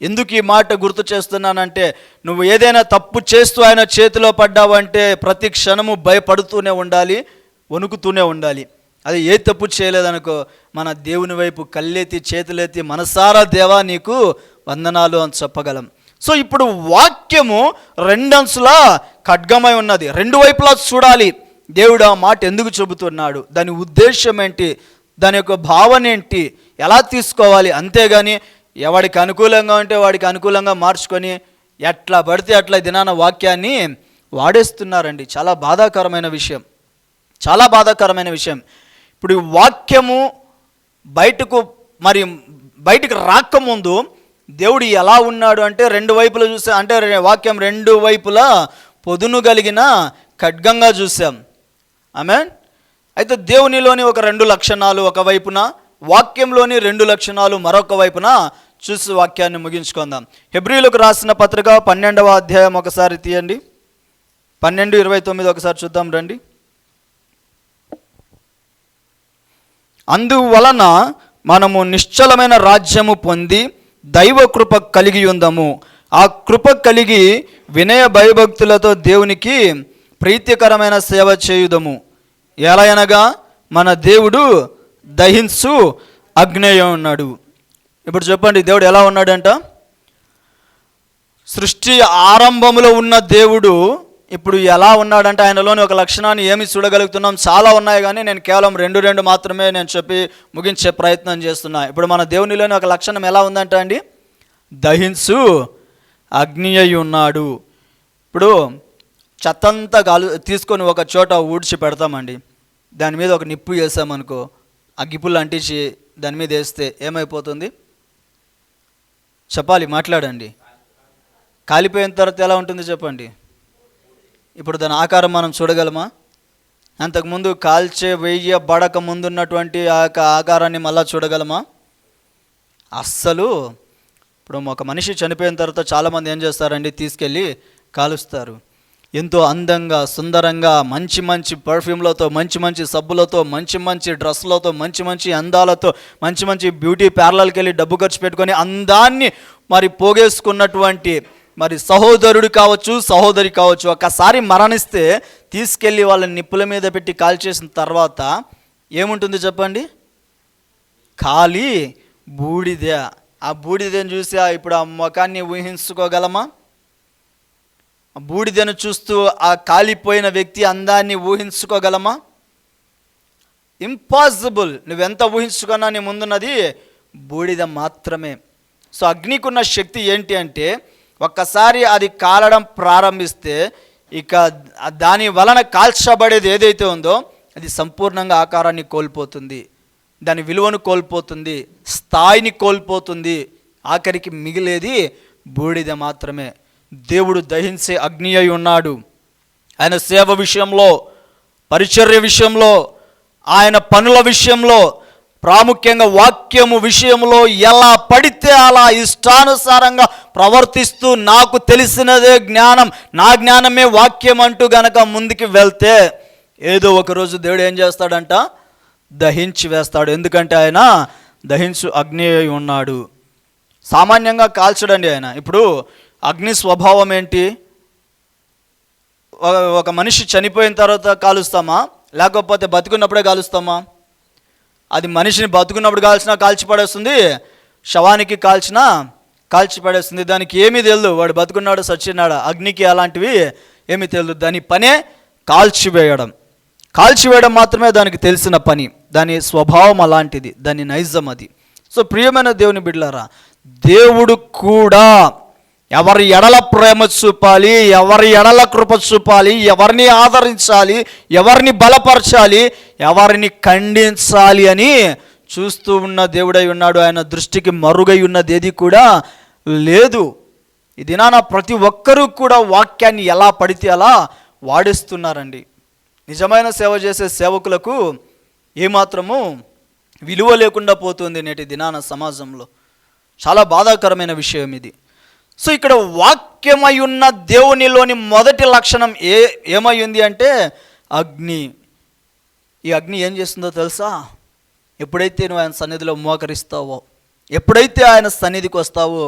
ఎందుకు ఈ మాట గుర్తు చేస్తున్నానంటే, నువ్వు ఏదైనా తప్పు చేస్తూ ఆయన చేతిలో పడ్డావంటే ప్రతి క్షణము భయపడుతూనే ఉండాలి, వణుకుతూనే ఉండాలి. అది ఏ తప్పు చేయలేదనుకో, మన దేవుని వైపు కళ్ళెత్తి చేతులెత్తి మనసారా దేవా నీకు వందనాలు అని చెప్పగలం. సో ఇప్పుడు వాక్యము రెండంచులా ఖడ్గమై ఉన్నది, రెండు వైపులా చూడాలి. దేవుడు ఆ మాట ఎందుకు చెబుతున్నాడు, దాని ఉద్దేశం ఏంటి, దాని యొక్క భావన ఏంటి, ఎలా తీసుకోవాలి. అంతేగాని ఎవడికి అనుకూలంగా ఉంటే వాడికి అనుకూలంగా మార్చుకొని ఎట్లా పడితే అట్లా దినాన వాక్యాన్ని వాడేస్తున్నారండి. చాలా బాధాకరమైన విషయం, చాలా బాధాకరమైన విషయం. ఇప్పుడు ఈ వాక్యము బయటకు రాకముందు దేవుడు ఎలా ఉన్నాడు అంటే రెండు వైపులా చూసా, అంటే వాక్యం రెండు వైపులా పొదును కలిగిన ఖడ్గంగా చూసాం. ఆమేన్. అయితే దేవునిలోని ఒక రెండు లక్షణాలు ఒకవైపున, వాక్యంలోని రెండు లక్షణాలు మరొక వైపున చూసి వాక్యాన్ని ముగించుకుందాం. హెబ్రీయులకు రాసిన పత్రిక 12వ అధ్యాయం ఒకసారి తీయండి, 12:29 ఒకసారి చూద్దాం రండి. అందువలన మనము నిశ్చలమైన రాజ్యము పొంది దైవ కృప కలిగి ఉందము. ఆ కృప కలిగి వినయ భయభక్తులతో దేవునికి ప్రీతికరమైన సేవ చేయుదము. ఎలా అనగా మన దేవుడు దహించు అగ్నేయ ఉన్నాడు. ఇప్పుడు చెప్పండి, దేవుడు ఎలా ఉన్నాడంట? సృష్టి ఆరంభములో ఉన్న దేవుడు ఇప్పుడు ఎలా ఉన్నాడంటే, ఆయనలోని ఒక లక్షణాన్ని ఏమి చూడగలుగుతున్నాం? చాలా ఉన్నాయి, కానీ నేను కేవలం రెండు మాత్రమే నేను చెప్పి ముగించే ప్రయత్నం చేస్తున్నా. ఇప్పుడు మన దేవునిలోని ఒక లక్షణం ఎలా ఉందంట అండి? దహించు అగ్ని అయి ఉన్నాడు. ఇప్పుడు చెత్తంతా తీసుకొని ఒక చోట ఊడ్చి పెడతామండి, దాని మీద ఒక నిప్పు వేసామనుకో, అగ్గిపుల్లు అంటించి దాని మీద వేస్తే ఏమైపోతుంది? చెప్పాలి, మాట్లాడండి. కాలిపోయిన తర్వాత ఎలా ఉంటుంది చెప్పండి. ఇప్పుడు దాని ఆకారం మనం చూడగలమా? అంతకుముందు వేయబడక ముందున్నటువంటి ఆ ఆకారాన్ని మళ్ళా చూడగలమా? అస్సలు. ఇప్పుడు ఒక మనిషి చనిపోయిన తర్వాత చాలామంది ఏం చేస్తారండి, తీసుకెళ్ళి కాలుస్తారు. ఎంతో అందంగా సుందరంగా మంచి పర్ఫ్యూమ్లతో, మంచి సబ్బులతో, మంచి డ్రెస్లతో, మంచి అందాలతో, మంచి బ్యూటీ పార్లర్కి వెళ్ళి డబ్బు ఖర్చు పెట్టుకొని అందాన్ని పోగేసుకున్నటువంటి సహోదరుడు కావచ్చు, సహోదరి కావచ్చు, ఒక్కసారి మరణిస్తే తీసుకెళ్ళి వాళ్ళని నిప్పుల మీద పెట్టి కాల్చేసిన తర్వాత ఏముంటుంది చెప్పండి? ఖాళీ బూడిద. ఆ బూడిదను చూసి ఇప్పుడు ఆ ముఖాన్ని ఊహించుకోగలమా? బూడిదను చూస్తూ ఆ కాలిపోయిన వ్యక్తి అందాన్ని ఊహించుకోగలమా? ఇంపాసిబుల్. నువ్వెంత ఊహించుకున్నా నీ ముందున్నది బూడిద మాత్రమే. సో అగ్నికున్న శక్తి ఏంటి అంటే, ఒక్కసారి అది కాలడం ప్రారంభిస్తే ఇక దాని వలన కాల్చబడేది ఏదైతే ఉందో అది సంపూర్ణంగా ఆకారాన్ని కోల్పోతుంది, దాని విలువను కోల్పోతుంది, స్థాయిని కోల్పోతుంది. ఆఖరికి మిగిలేది బూడిద మాత్రమే. దేవుడు దహించే అగ్ని అయి ఉన్నాడు. ఆయన సేవ విషయంలో, పరిచర్య విషయంలో, ఆయన పనుల విషయంలో, ప్రాముఖ్యంగా వాక్యము విషయంలో ఎలా పడితే అలా ఇష్టానుసారంగా ప్రవర్తిస్తూ నాకు తెలిసినదే జ్ఞానం, నా జ్ఞానమే వాక్యం అంటూ గనక ముందుకు వెళ్తే ఏదో ఒకరోజు దేవుడు ఏం చేస్తాడంట? దహించి వేస్తాడు. ఎందుకంటే ఆయన దహించు అగ్ని అయి ఉన్నాడు. సామాన్యంగా కాల్చడండి ఆయన. ఇప్పుడు అగ్ని స్వభావం ఏంటి? ఒక మనిషి చనిపోయిన తర్వాత కాలుస్తామా, లేకపోతే బతుకున్నప్పుడే కాలుస్తామా? అది మనిషిని బతుకున్నప్పుడు కాల్చినా కాల్చి పడేస్తుంది, శవానికి కాల్చినా కాల్చి పడేస్తుంది. దానికి ఏమీ తెలియదు, వాడు బతుకున్నాడు సచ్చినాడు. అగ్నికి అలాంటివి ఏమీ తెలియదు. దాని పనే కాల్చివేయడం. కాల్చివేయడం మాత్రమే దానికి తెలిసిన పని. దాని స్వభావం అలాంటిది, దాని నైజం అది. సో ప్రియమైన దేవుని బిడ్డలారా, దేవుడు కూడా ఎవరి ఎడల ప్రేమ చూపాలి, ఎవరి ఎడల కృప చూపాలి, ఎవరిని ఆదరించాలి, ఎవరిని బలపరచాలి, ఎవరిని ఖండించాలి అని చూస్తూ ఉన్న దేవుడై ఉన్నాడు. ఆయన దృష్టికి మరుగై ఉన్నది ఏది కూడా లేదు. ఈ దినాన ప్రతి ఒక్కరూ కూడా వాక్యాన్ని ఎలా పడితే అలా వాడేస్తున్నారండి. నిజమైన సేవ చేసే సేవకులకు ఏమాత్రము విలువ లేకుండా పోతుంది నేటి దినాన సమాజంలో. చాలా బాధాకరమైన విషయం ఇది. సో ఇక్కడ వాక్యమై ఉన్న దేవునిలోని మొదటి లక్షణం ఏమై ఉంది అంటే అగ్ని. ఈ అగ్ని ఏం చేస్తుందో తెలుసా? ఎప్పుడైతే నువ్వు ఆయన సన్నిధిలో మోకరిస్తావో, ఎప్పుడైతే ఆయన సన్నిధికి వస్తావో,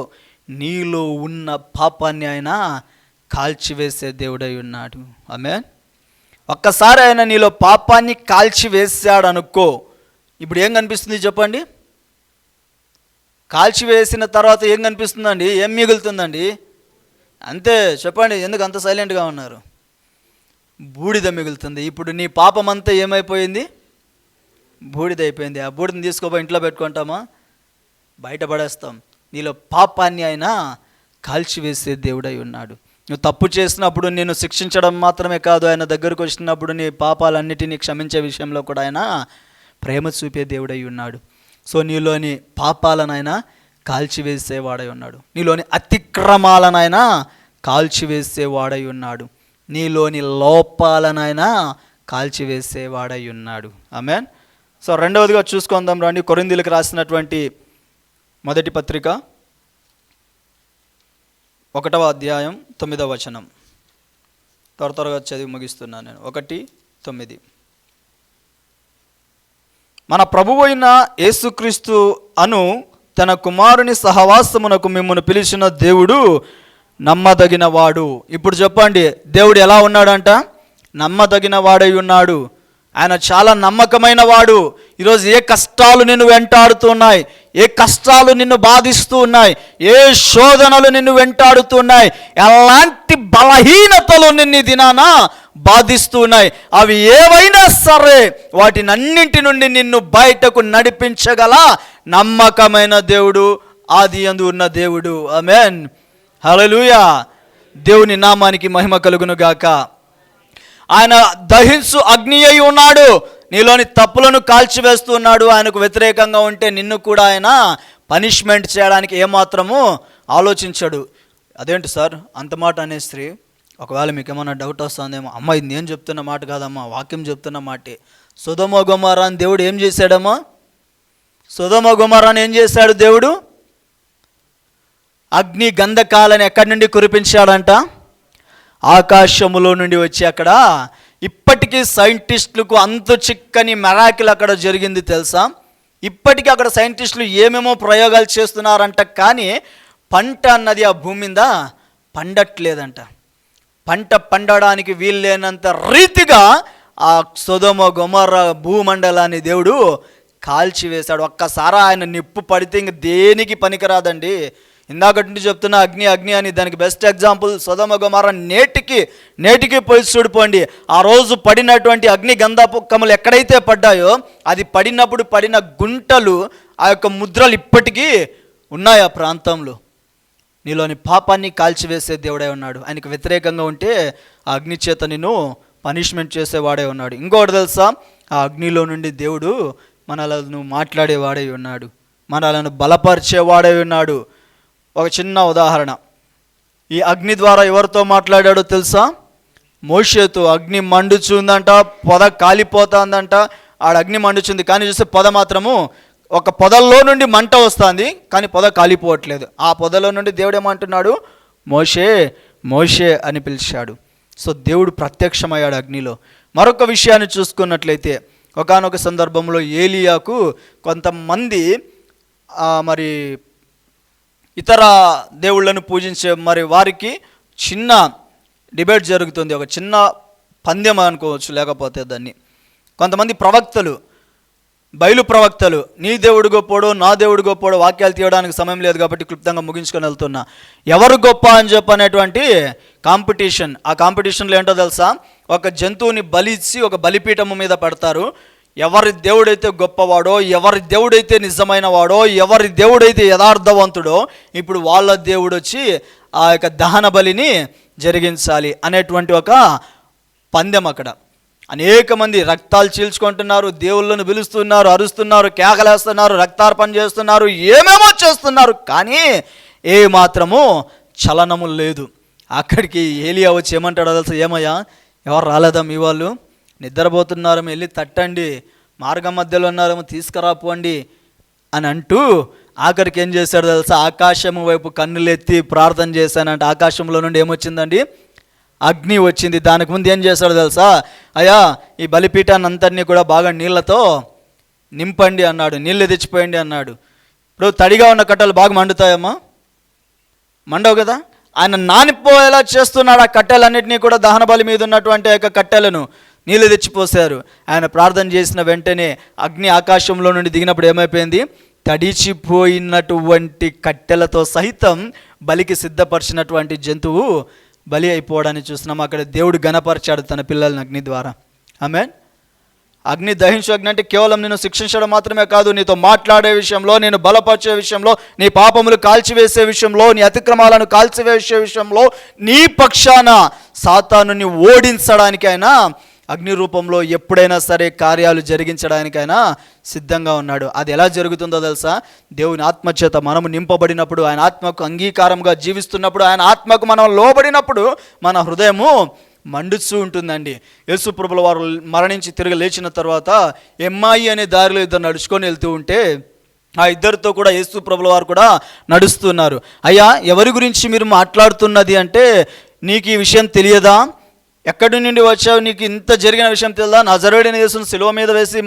నీలో ఉన్న పాపాన్ని ఆయన కాల్చివేసే దేవుడై ఉన్నాడు. ఆమేన్. ఒక్కసారి ఆయన నీలో పాపాన్ని కాల్చి వేసాడు అనుకో, ఇప్పుడు ఏం కనిపిస్తుంది చెప్పండి? కాల్చి వేసిన తర్వాత ఏం కనిపిస్తుందండి? ఏం మిగులుతుందండి? అంతే, చెప్పండి, ఎందుకు అంత సైలెంట్గా ఉన్నారు? బూడిద మిగులుతుంది. ఇప్పుడు నీ పాపం అంతా ఏమైపోయింది? బూడిద అయిపోయింది. ఆ బూడిదని తీసుకోపోయి ఇంట్లో పెట్టుకుంటామా? బయటపడేస్తాం. నీలో పాపాన్ని ఆయన కాల్చివేసే దేవుడై ఉన్నాడు. నువ్వు తప్పు చేసినప్పుడు నిన్ను శిక్షించడం మాత్రమే కాదు, ఆయన దగ్గరకు వచ్చినప్పుడు నీ పాపాలన్నిటినీ క్షమించే విషయంలో కూడా ఆయన ప్రేమ చూపే దేవుడై ఉన్నాడు. సో నీలోని పాపాలనైనా కాల్చివేసేవాడై ఉన్నాడు. నీలోని అతిక్రమాలనైనా కాల్చివేసేవాడై ఉన్నాడు. నీలోని లోపాలనైనా కాల్చివేసేవాడై ఉన్నాడు. ఆమేన్. సో రెండవదిగా చూసుకుందాం రండి, కొరింథీయులకు రాసినటువంటి మొదటి పత్రిక 1వ అధ్యాయం 9వ వచనం. త్వరగా చదివి ముగిస్తున్నాను నేను. 1:9. మన ప్రభువైన యేసుక్రీస్తు అను తన కుమారుని సహవాసమునకు మిమ్మల్ని పిలిచిన దేవుడు నమ్మదగిన వాడు. ఇప్పుడు చెప్పండి, దేవుడు ఎలా ఉన్నాడంట? నమ్మదగిన వాడై ఉన్నాడు. ఆయన చాలా నమ్మకమైన వాడు. ఈరోజు ఏ కష్టాలు నిన్ను వెంటాడుతున్నాయి, ఏ కష్టాలు నిన్ను బాధిస్తూ ఉన్నాయి, ఏ శోధనలు నిన్ను వెంటాడుతున్నాయి, ఎలాంటి బలహీనతలు నిన్ను దినాన బాధిస్తూ ఉన్నాయి, అవి ఏవైనా సరే వాటినన్నింటి నుండి నిన్ను బయటకు నడిపించగల నమ్మకమైన దేవుడు, ఆదియందు ఉన్న దేవుడు. ఆమేన్. హల్లెలూయా. దేవుని నామానికి మహిమ కలుగును గాక. ఆయన దహించు అగ్ని అయి ఉన్నాడు. నీలోని తప్పులను కాల్చివేస్తూ ఉన్నాడు. ఆయనకు వ్యతిరేకంగా ఉంటే నిన్ను కూడా ఆయన పనిష్మెంట్ చేయడానికి ఏమాత్రము ఆలోచించడు. అదేంటి సార్ అంత మాట అనే స్త్రీ? ఒకవేళ మీకు ఏమన్నా డౌట్ వస్తుందేమో, అమ్మ ఇది నేను చెప్తున్న మాట కాదమ్మా, వాక్యం చెప్తున్న మాటే. సొదొమ గొమొర్రాని దేవుడు ఏం చేశాడమ్మా? సొదొమ గొమొర్రాని ఏం చేశాడు దేవుడు? అగ్ని గంధకాలను ఎక్కడి నుండి కురిపించాడంట? ఆకాశములో నుండి వచ్చి అక్కడ ఇప్పటికీ సైంటిస్టులకు అంతు చిక్కని మెరాకిల్ అక్కడ జరిగింది తెలుసా? ఇప్పటికీ అక్కడ సైంటిస్టులు ఏమేమో ప్రయోగాలు చేస్తున్నారంట, కానీ పంట అన్నది ఆ భూమి మీద పండట్లేదంట. పంట పండడానికి వీల్లేనంత రీతిగా ఆ సొదొమ గొమొర్రా భూమండలాన్ని దేవుడు కాల్చివేశాడు. ఒక్కసారి ఆయన నిప్పు పడితే ఇంక దేనికి పనికిరాదండి. ఇందాకటి నుండి చెప్తున్న అగ్ని అగ్ని అని, దానికి బెస్ట్ ఎగ్జాంపుల్ సొదొమ గొమొర్రా. నేటికి పోయి చూడిపోండి. ఆ రోజు పడినటువంటి అగ్ని గంధకములు ఎక్కడైతే పడ్డాయో, అది పడినప్పుడు పడిన గుంటలు, ఆ యొక్క ముద్రలు ఇప్పటికీ ఉన్నాయి ఆ ప్రాంతంలో. నీలోని పాపాన్ని కాల్చివేసే దేవుడే ఉన్నాడు. ఆయనకు వ్యతిరేకంగా ఉంటే ఆ అగ్ని చేత నిన్ను పనిష్మెంట్ చేసేవాడే ఉన్నాడు. ఇంకోటి తెలుసా? ఆ అగ్నిలో నుండి దేవుడు మనలను మాట్లాడేవాడై ఉన్నాడు, మనలను బలపరిచేవాడై ఉన్నాడు. ఒక చిన్న ఉదాహరణ, ఈ అగ్ని ద్వారా ఎవరితో మాట్లాడాడో తెలుసా? మోషేతో. అగ్ని మండుచుందంట, పొద కాలిపోతుందంట. ఆడ అగ్ని మండుచుంది, కానీ చూస్తే పొద మాత్రము, ఒక పొదల్లో నుండి మంట వస్తుంది, కానీ పొద కాలిపోవట్లేదు. ఆ పొదలో నుండి దేవుడు ఏమంటున్నాడు? మోషే మోషే అని పిలిచాడు. సో దేవుడు ప్రత్యక్షమయ్యాడు అగ్నిలో. మరొక విషయాన్ని చూసుకున్నట్లయితే, ఒకానొక సందర్భంలో ఏలియాకు కొంతమంది మరి ఇతర దేవుళ్ళను పూజించే మరి వారికి చిన్న డిబేట్ జరుగుతుంది. ఒక చిన్న పందెం అనుకోవచ్చు, లేకపోతే దాన్ని కొంతమంది ప్రవక్తలు, బయలు ప్రవక్తలు, నీ దేవుడు గొప్పోడు నా దేవుడు గొప్పోడు, వాక్యాలు తీయడానికి సమయం లేదు కాబట్టి క్లుప్తంగా ముగించుకొని వెళ్తున్నా. ఎవరు గొప్ప అని చెప్పనేటువంటి కాంపిటీషన్. ఆ కాంపిటీషన్లో ఏంటో తెలుసా? ఒక జంతువుని బలిచ్చి ఒక బలిపీఠము మీద పెడతారు. ఎవరి దేవుడైతే గొప్పవాడో, ఎవరి దేవుడైతే నిజమైన వాడో, ఎవరి దేవుడైతే యథార్థవంతుడో, ఇప్పుడు వాళ్ళ దేవుడు వచ్చి ఆ యొక్క దహన బలిని జరిగించాలి అనేటువంటి ఒక పందెం. అక్కడ అనేక మంది రక్తాలు చీల్చుకుంటున్నారు, దేవుళ్ళను పిలుస్తున్నారు, అరుస్తున్నారు, కేకలేస్తున్నారు, రక్తార్పణ చేస్తున్నారు, ఏమేమో చేస్తున్నారు, కానీ ఏ మాత్రము చలనము లేదు. అక్కడికి ఏలియా వచ్చి ఏమంటాడో తెలుసా? ఏమయ్యా, ఎవరు రాలేదా మీ వాళ్ళు? నిద్రపోతున్నారేమో, వెళ్ళి తట్టండి, మార్గం మధ్యలో ఉన్నారేమో, తీసుకురాపోండి అని అంటూ ఆఖరికి ఏం చేశాడు తెలుసా? ఆకాశము వైపు కన్నులెత్తి ప్రార్థన చేశానంటే ఆకాశంలో నుండి ఏమొచ్చిందండి? అగ్ని వచ్చింది. దానికి ముందు ఏం చేశాడు తెలుసా? అయ్యా, ఈ బలిపీఠాన్ని అంతటినీ కూడా బాగా నీళ్లతో నింపండి అన్నాడు, నీళ్ళు తెచ్చిపోయండి అన్నాడు. ఇప్పుడు తడిగా ఉన్న కట్టెలు బాగా మండుతాయమ్మా? మండవు కదా. ఆయన నానిపోయేలా చేస్తున్నాడు ఆ కట్టెలన్నింటినీ కూడా, దహన బలి మీద ఉన్నటువంటి యొక్క కట్టెలను నీళ్ళు తెచ్చిపోసారు. ఆయన ప్రార్థన చేసిన వెంటనే అగ్ని ఆకాశంలో నుండి దిగినప్పుడు ఏమైపోయింది? తడిచిపోయినటువంటి కట్టెలతో సహితం బలికి సిద్ధపరిచినటువంటి జంతువు బలి అయిపోవడాన్ని చూస్తున్నాం. అక్కడ దేవుడు ఘనపరిచాడు తన పిల్లల్ని అగ్ని ద్వారా. ఆమేన్. అగ్ని దహించు అగ్ని అంటే కేవలం నిన్ను శిక్షించడం మాత్రమే కాదు, నీతో మాట్లాడే విషయంలో, నేను బలపరిచే విషయంలో, నీ పాపములు కాల్చివేసే విషయంలో, నీ అతిక్రమాలను కాల్చివేసే విషయంలో, నీ పక్షాన సాతానుని ఓడించడానికి ఆయన అగ్ని రూపంలో ఎప్పుడైనా సరే కార్యాలు జరిగించడానికైనా సిద్ధంగా ఉన్నాడు. అది ఎలా జరుగుతుందో తెలుసా? దేవుని ఆత్మచేత మనము నింపబడినప్పుడు, ఆయన ఆత్మకు అంగీకారంగా జీవిస్తున్నప్పుడు, ఆయన ఆత్మకు మనం లోబడినప్పుడు మన హృదయము మండుచూ ఉంటుందండి. యేసు ప్రభుల వారు మరణించి తిరిగి లేచిన తర్వాత ఎమ్మాయి అనే దారిలో ఇద్దరు నడుచుకొని వెళ్తూ ఉంటే ఆ ఇద్దరితో కూడా యేసు ప్రభుల వారు కూడా నడుస్తున్నారు. అయ్యా, ఎవరి గురించి మీరు మాట్లాడుతున్నది అంటే, నీకు ఈ విషయం తెలియదా? ఎక్కడి నుండి వచ్చావు? నీకు ఇంత జరిగిన విషయం తెలియదా? నజరేయుడైన యేసును సిలువ మీద వేసి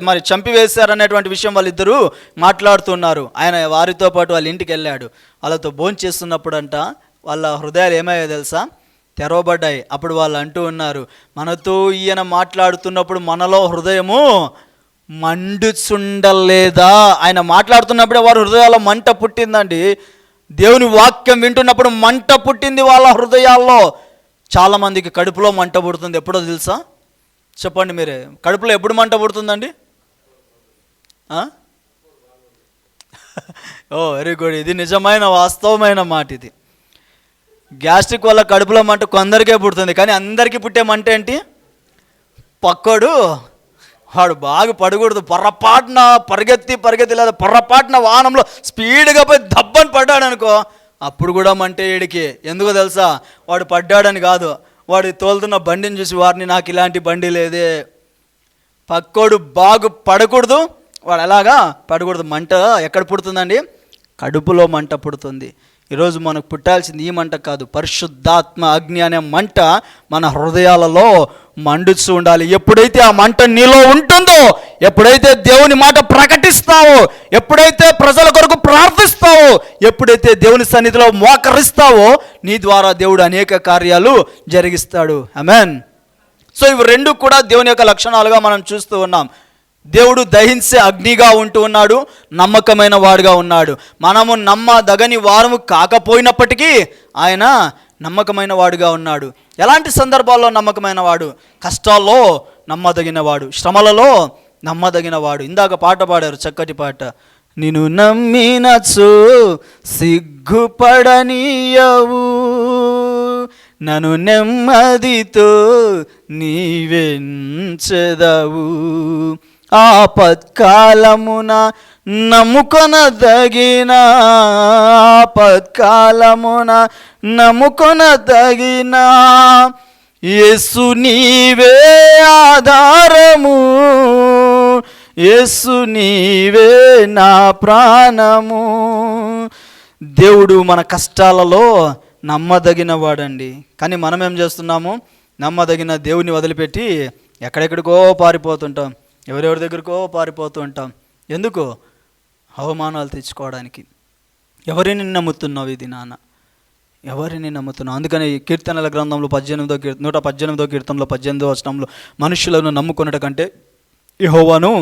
మరి చంపివేశారనేటువంటి విషయం వాళ్ళిద్దరూ మాట్లాడుతున్నారు. ఆయన వారితో పాటు వాళ్ళ ఇంటికి వెళ్ళాడు. వాళ్ళతో భోంచేస్తున్నప్పుడు అంట వాళ్ళ హృదయాలు ఏమయ్యాయో తెలుసా? తెరవబడ్డాయి. అప్పుడు వాళ్ళు అంటూ ఉన్నారు, మనతో ఈయన మాట్లాడుతున్నప్పుడు మనలో హృదయము మండుచుండలేదా? ఆయన మాట్లాడుతున్నప్పుడే వారి హృదయాల్లో మంట పుట్టిందండి. దేవుని వాక్యం వింటున్నప్పుడు మంట పుట్టింది వాళ్ళ హృదయాల్లో. చాలామందికి కడుపులో మంట పుడుతుంది. ఎప్పుడో తెలుసా? చెప్పండి మీరే. కడుపులో ఎప్పుడు మంట పుడుతుందండి? ఓ వెరీ గుడ్. ఇది నిజమైన వాస్తవమైన మాట. ఇది గ్యాస్ట్రిక్ వల్ల కడుపులో మంట కొందరికే పుడుతుంది, కానీ అందరికీ పుట్టే మంట ఏంటి? పక్కోడు వాడు బాగా పడకూడదు, పొర్రపాటున పరిగెత్తి లేదా పొర్రపాటున వాహనంలో స్పీడ్గా పోయి దబ్బని పడ్డాడు అనుకో, అప్పుడు కూడా మంటే ఏడికి. ఎందుకో తెలుసా? వాడు పడ్డాడని కాదు, వాడు తోలుతున్న బండిని చూసి వారిని నాకు ఇలాంటి బండి లేదే. పక్కోడు బాగు పడకూడదు, వాడు ఎలాగా పడకూడదు. మంట ఎక్కడ పుడుతుందండి? కడుపులో మంట పుడుతుంది. ఈరోజు మనకు పుట్టాల్సింది ఈ మంట కాదు, పరిశుద్ధాత్మ అగ్ని అనే మంట మన హృదయాలలో మండుచూ ఉండాలి. ఎప్పుడైతే ఆ మంట నీలో ఉంటుందో, ఎప్పుడైతే దేవుని మాట ప్రకటిస్తావో, ఎప్పుడైతే ప్రజల కొరకు ప్రార్థిస్తావో, ఎప్పుడైతే దేవుని సన్నిధిలో మోకరిస్తావో, నీ ద్వారా దేవుడు అనేక కార్యాలు జరిగిస్తాడు. ఆమేన్. సో ఇవి రెండు కూడా దేవుని యొక్క లక్షణాలుగా మనం చూస్తూ ఉన్నాం. దేవుడు దహించే అగ్నిగా ఉంటూ ఉన్నాడు, నమ్మకమైన వాడుగా ఉన్నాడు. మనము నమ్మదగని వారము కాకపోయినప్పటికీ ఆయన నమ్మకమైన వాడుగా ఉన్నాడు. ఎలాంటి సందర్భాల్లో నమ్మకమైన వాడు? కష్టాల్లో నమ్మదగిన వాడు, శ్రమలలో నమ్మదగిన వాడు. ఇందాక పాట పాడారు, చక్కటి పాట. నిన్ను నమ్మినచో సిగ్గుపడనీయవు, నన్ను నెమ్మదితో నీవెంచెదవు, ఆపత్కాలమున నమ్ముకొనదగిన, ఆపత్కాలమున నమ్ముకొనదగిన యేసు నీవే ఆధారము, యేసు నీవే నా ప్రాణము. దేవుడు మన కష్టాలలో నమ్మదగిన వాడండి. కానీ మనం ఏం చేస్తున్నాము? నమ్మదగిన దేవుని వదిలిపెట్టి ఎక్కడెక్కడికో పారిపోతుంటాం, ఎవరెవరి దగ్గరకో పారిపోతూ ఉంటాం. ఎందుకు? అవమానాలు తెచ్చుకోవడానికి. ఎవరిని నమ్ముతున్నావు ఇది నాన్న? ఎవరిని నమ్ముతున్నావు? అందుకని కీర్తనల గ్రంథంలో 118వ కీర్తనలో 18వ వచనంలో, మనుషులను నమ్ముకున్నట కంటే యెహోవాను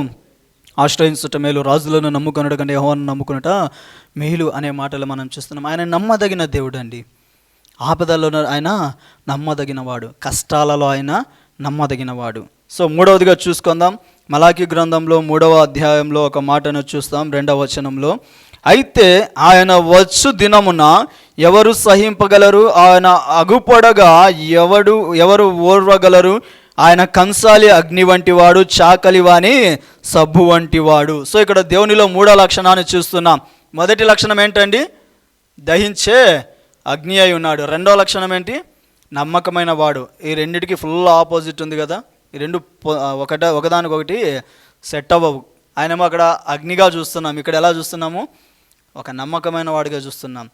ఆశ్రయించుట మేలు, రాజులను నమ్ముకున్నట కంటే యెహోవాను నమ్ముకున్నట మేలు అనే మాటలు మనం చూస్తున్నాం. ఆయన నమ్మదగిన దేవుడు అండి. ఆపదల్లో ఆయన నమ్మదగినవాడు, కష్టాలలో ఆయన నమ్మదగినవాడు. సో మూడవదిగా చూసుకుందాం, మలాకీ గ్రంథంలో 3వ అధ్యాయంలో ఒక మాటను చూస్తాం, 2వ వచనంలో. అయితే ఆయన వచ్చు దినమున ఎవరు సహింపగలరు? ఆయన అగుపడగా ఎవరు ఓర్వగలరు? ఆయన కంసాలి అగ్ని వంటి వాడు, చాకలి వాని సబ్బు వంటి వాడు. సో ఇక్కడ దేవునిలో 3వ లక్షణాన్ని చూస్తున్నాం. మొదటి లక్షణం ఏంటండి? దహించే అగ్ని అయి ఉన్నాడు. 2వ లక్షణం ఏంటి? నమ్మకమైన వాడు. ఈ రెండిటికి ఫుల్ ఆపోజిట్ ఉంది కదా. ఈ రెండు ఒకదానికొకటి సెట్ అవ్వవు. ఆయనేమో అక్కడ అగ్నిగా చూస్తున్నాం, ఇక్కడ ఎలా చూస్తున్నాము? ఒక నమ్మకమైన వాడిగా చూస్తున్నాం.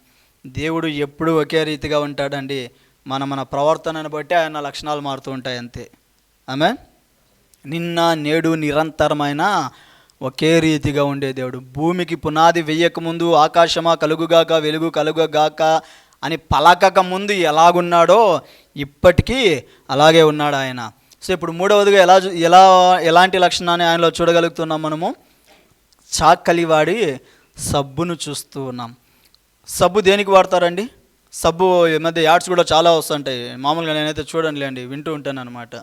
దేవుడు ఎప్పుడు ఒకే రీతిగా ఉంటాడండి. మన ప్రవర్తనను బట్టి ఆయన లక్షణాలు మారుతూ ఉంటాయి అంతే. ఆమేన్. నిన్న నేడు నిరంతరమైన ఒకే రీతిగా ఉండే దేవుడు. భూమికి పునాది వేయకముందు ఆకాశమా కలుగుగాక, వెలుగు కలుగుగాక అని పలకక ముందు ఎలాగున్నాడో ఇప్పటికీ అలాగే ఉన్నాడు ఆయన. సో ఇప్పుడు మూడవదిగా ఎలాంటి లక్షణాన్ని ఆయనలో చూడగలుగుతున్నాం మనము? చాకలివాడి సబ్బును చూస్తూ ఉన్నాం. సబ్బు దేనికి వాడతారండి? సబ్బు ఈ మధ్య యాడ్స్ కూడా చాలా వస్తుంటాయి. మామూలుగా నేనైతే చూడండిలేండి, వింటూ ఉంటాను అనమాట.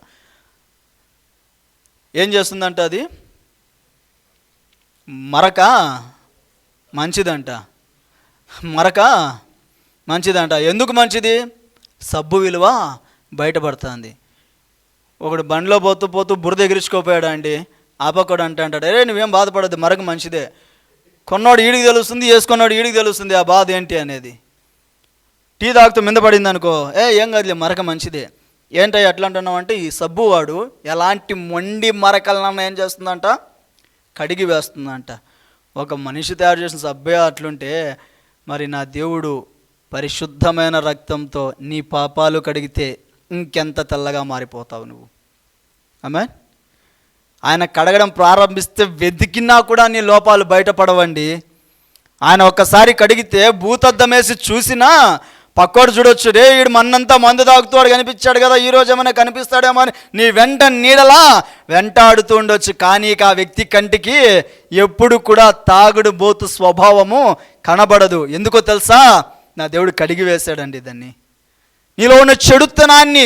ఏం చేస్తుందంట అది? మరక మంచిదంట. మరక మంచిదంట. ఎందుకు మంచిది? సబ్బు విలువ బయటపడుతుంది. ఒకడు బండిలో పోతూ పోతూ బురద ఎగిరించుకోపోయాడు అండి. ఆపక్కడు అంటాడు, అరే నువ్వేం బాధపడద్దు, మరక మంచిదే. కొన్నోడు ఈడికి తెలుస్తుంది, వేసుకున్నాడు ఈడికి తెలుస్తుంది ఆ బాధ ఏంటి అనేది. టీ తాగుతూ మింద పడింది అనుకో, ఏం కాదులే మరక మంచిదే. ఏంటో ఎట్లా అంటున్నావు అంటే, ఈ సబ్బు వాడు ఎలాంటి మొండి మరకలన్నా ఏం చేస్తుందంట? కడిగి వేస్తుందంట. ఒక మనిషి తయారు చేసిన సబ్బే అట్లుంటే మరి నా దేవుడు పరిశుద్ధమైన రక్తంతో నీ పాపాలు కడిగితే ఇంకెంత తెల్లగా మారిపోతావు నువ్వు. ఆమేన్. ఆయన కడగడం ప్రారంభిస్తే వెతికినా కూడా నీ లోపాలు బయటపడవండి. ఆయన ఒక్కసారి కడిగితే భూతద్దం వేసి చూసినా పక్కోడు చూడొచ్చు, రే వీడు మన్నంతా మందు తాగుతాడు కనిపించాడు కదా, ఈరోజు ఏమైనా కనిపిస్తాడేమో అని నీ వెంట నీడలా వెంటాడుతూ ఉండొచ్చు. కానీ ఆ వ్యక్తి కంటికి ఎప్పుడు కూడా తాగుడు బోతు స్వభావము కనబడదు. ఎందుకో తెలుసా? నా దేవుడు కడిగి వేశాడండి దాన్ని. నీలో ఉన్న చెడుతనాన్ని,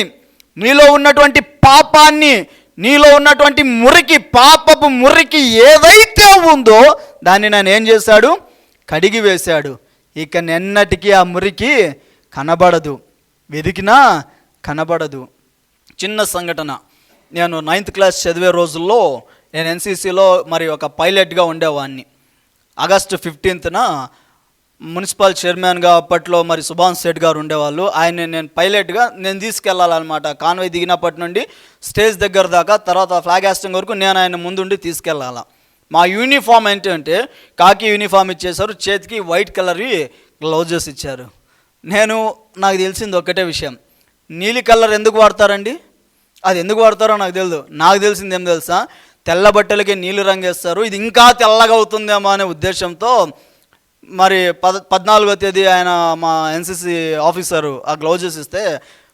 నీలో ఉన్నటువంటి పాపాన్ని, నీలో ఉన్నటువంటి మురికి, పాపపు మురికి ఏదైతే ఉందో దాన్ని నేను ఏం చేశాడు? కడిగి వేశాడు. ఇక నిన్నటికి ఆ మురికి కనబడదు, వెతికినా కనబడదు. చిన్న సంఘటన. నేను 9th క్లాస్ చదివే రోజుల్లో నేను ఎన్సీసీలో మరి ఒక పైలట్గా ఉండేవాడిని. ఆగస్టు 15న మున్సిపల్ చైర్మన్గా అప్పట్లో మరి సుభాన్ సేఠ్ గారు ఉండేవాళ్ళు. ఆయన నేను పైలట్గా నేను తీసుకెళ్ళాలన్నమాట. కాన్వాయ్ దిగినప్పటి నుండి స్టేజ్ దగ్గర దాకా, తర్వాత ఫ్లాగ్ హాస్టింగ్ వరకు నేను ఆయన ముందుండి తీసుకెళ్ళాలా. మా యూనిఫామ్ ఏంటంటే కాకి యూనిఫామ్ ఇచ్చేశారు, చేతికి వైట్ కలర్వి గ్లౌజెస్ ఇచ్చారు. నాకు తెలిసింది ఒక్కటే విషయం, నీలి కలర్ ఎందుకు వాడతారండి? అది ఎందుకు వాడతారో నాకు తెలియదు. నాకు తెలిసింది ఏం తెలుసా? తెల్ల బట్టలకి నీలి రంగు వేస్తారు, ఇది ఇంకా తెల్లగా అవుతుందేమో అనే ఉద్దేశంతో మరి 14వ తేదీ ఆయన మా ఎన్సీసీ ఆఫీసరు ఆ గ్లౌజెస్ ఇస్తే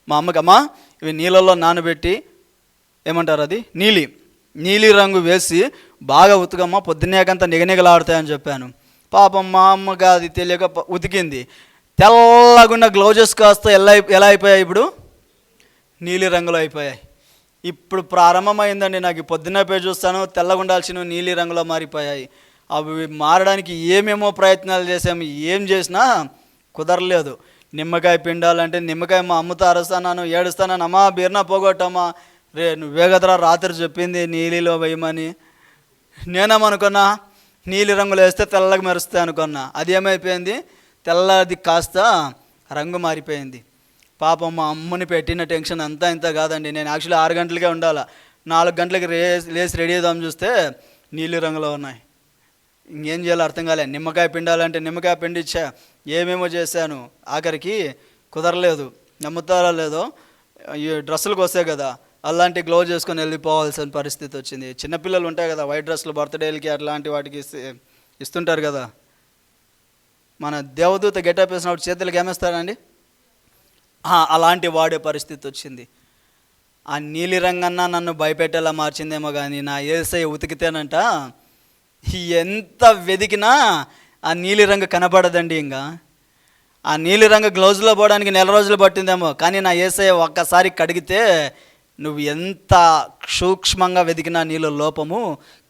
మా అమ్మకి, అమ్మ ఇవి నీళ్ళల్లో నానబెట్టి ఏమంటారు అది నీలి రంగు వేసి బాగా ఉతకమ్మ, పొద్దున్నేకంతా నిగనిగలాడుతాయని చెప్పాను. పాపం మా అమ్మకి అది తెలియక ఉతికింది. తెల్లగున్న గ్లౌజెస్ కాస్త ఎలా అయిపోయాయి? ఇప్పుడు నీలి రంగులో అయిపోయాయి. ఇప్పుడు ప్రారంభమైందండి నాకు. పొద్దున్నే పోయి చూస్తాను, తెల్లగుండాల్సిన నీలి రంగులో మారిపోయాయి. అవి మారడానికి ఏమేమో ప్రయత్నాలు చేసాము, ఏం చేసినా కుదరలేదు. నిమ్మకాయ పిండాలంటే నిమ్మకాయ మా అమ్మతో అరుస్తాను, ఏడుస్తాను, అమ్మా బీర్నా పోగొట్టమ్మా, రే నువ్వే కదరా రాత్రి చెప్పింది నీలిలో వేయమని. నేనేమనుకున్నా, నీలి రంగులో వేస్తే తెల్లగా మెరుస్తాయి అనుకున్నా. అది ఏమైపోయింది? తెల్లది కాస్త రంగు మారిపోయింది. పాపం మా అమ్మని పెట్టిన టెన్షన్ అంతా ఇంత కాదండి. నేను యాక్చువల్లీ 6 గంటలకే ఉండాలి, 4 గంటలకి లేచి రెడీ అవుదాం చూస్తే నీలి రంగులో ఉన్నాయి. ఇంకేం చేయాలో అర్థం కాలే. నిమ్మకాయ పిండాలంటే నిమ్మకాయ పిండిచ్చా, ఏమేమో చేశాను, ఆఖరికి కుదరలేదు. నమ్ముతారా లేదో, ఈ డ్రెస్సులకు వస్తాయి కదా, అలాంటి గ్లౌజ్ చేసుకొని వెళ్ళిపోవాల్సిన పరిస్థితి వచ్చింది. చిన్నపిల్లలు ఉంటాయి కదా, వైట్ డ్రెస్సులు బర్త్డేలకి అట్లాంటి వాటికి ఇస్తుంటారు కదా. మన దేవదూత గెటప్ వేసినప్పుడు చేతులకి ఏమేస్తారండి? అలాంటి వాడే పరిస్థితి వచ్చింది. ఆ నీలి రంగన్నా నన్ను భయపెట్టేలా మార్చిందేమో కానీ నా యేసయ్య ఉతికితేనంట ఎంత వెతికినా ఆ నీలి రంగు కనబడదండి. ఇంకా ఆ నీలి రంగు గ్లౌజ్లో పోవడానికి 4 రోజులు పట్టిందేమో, కానీ నా యేసయ్య ఒక్కసారి కడిగితే నువ్వు ఎంత సూక్ష్మంగా వెతికినా నీలో లోపము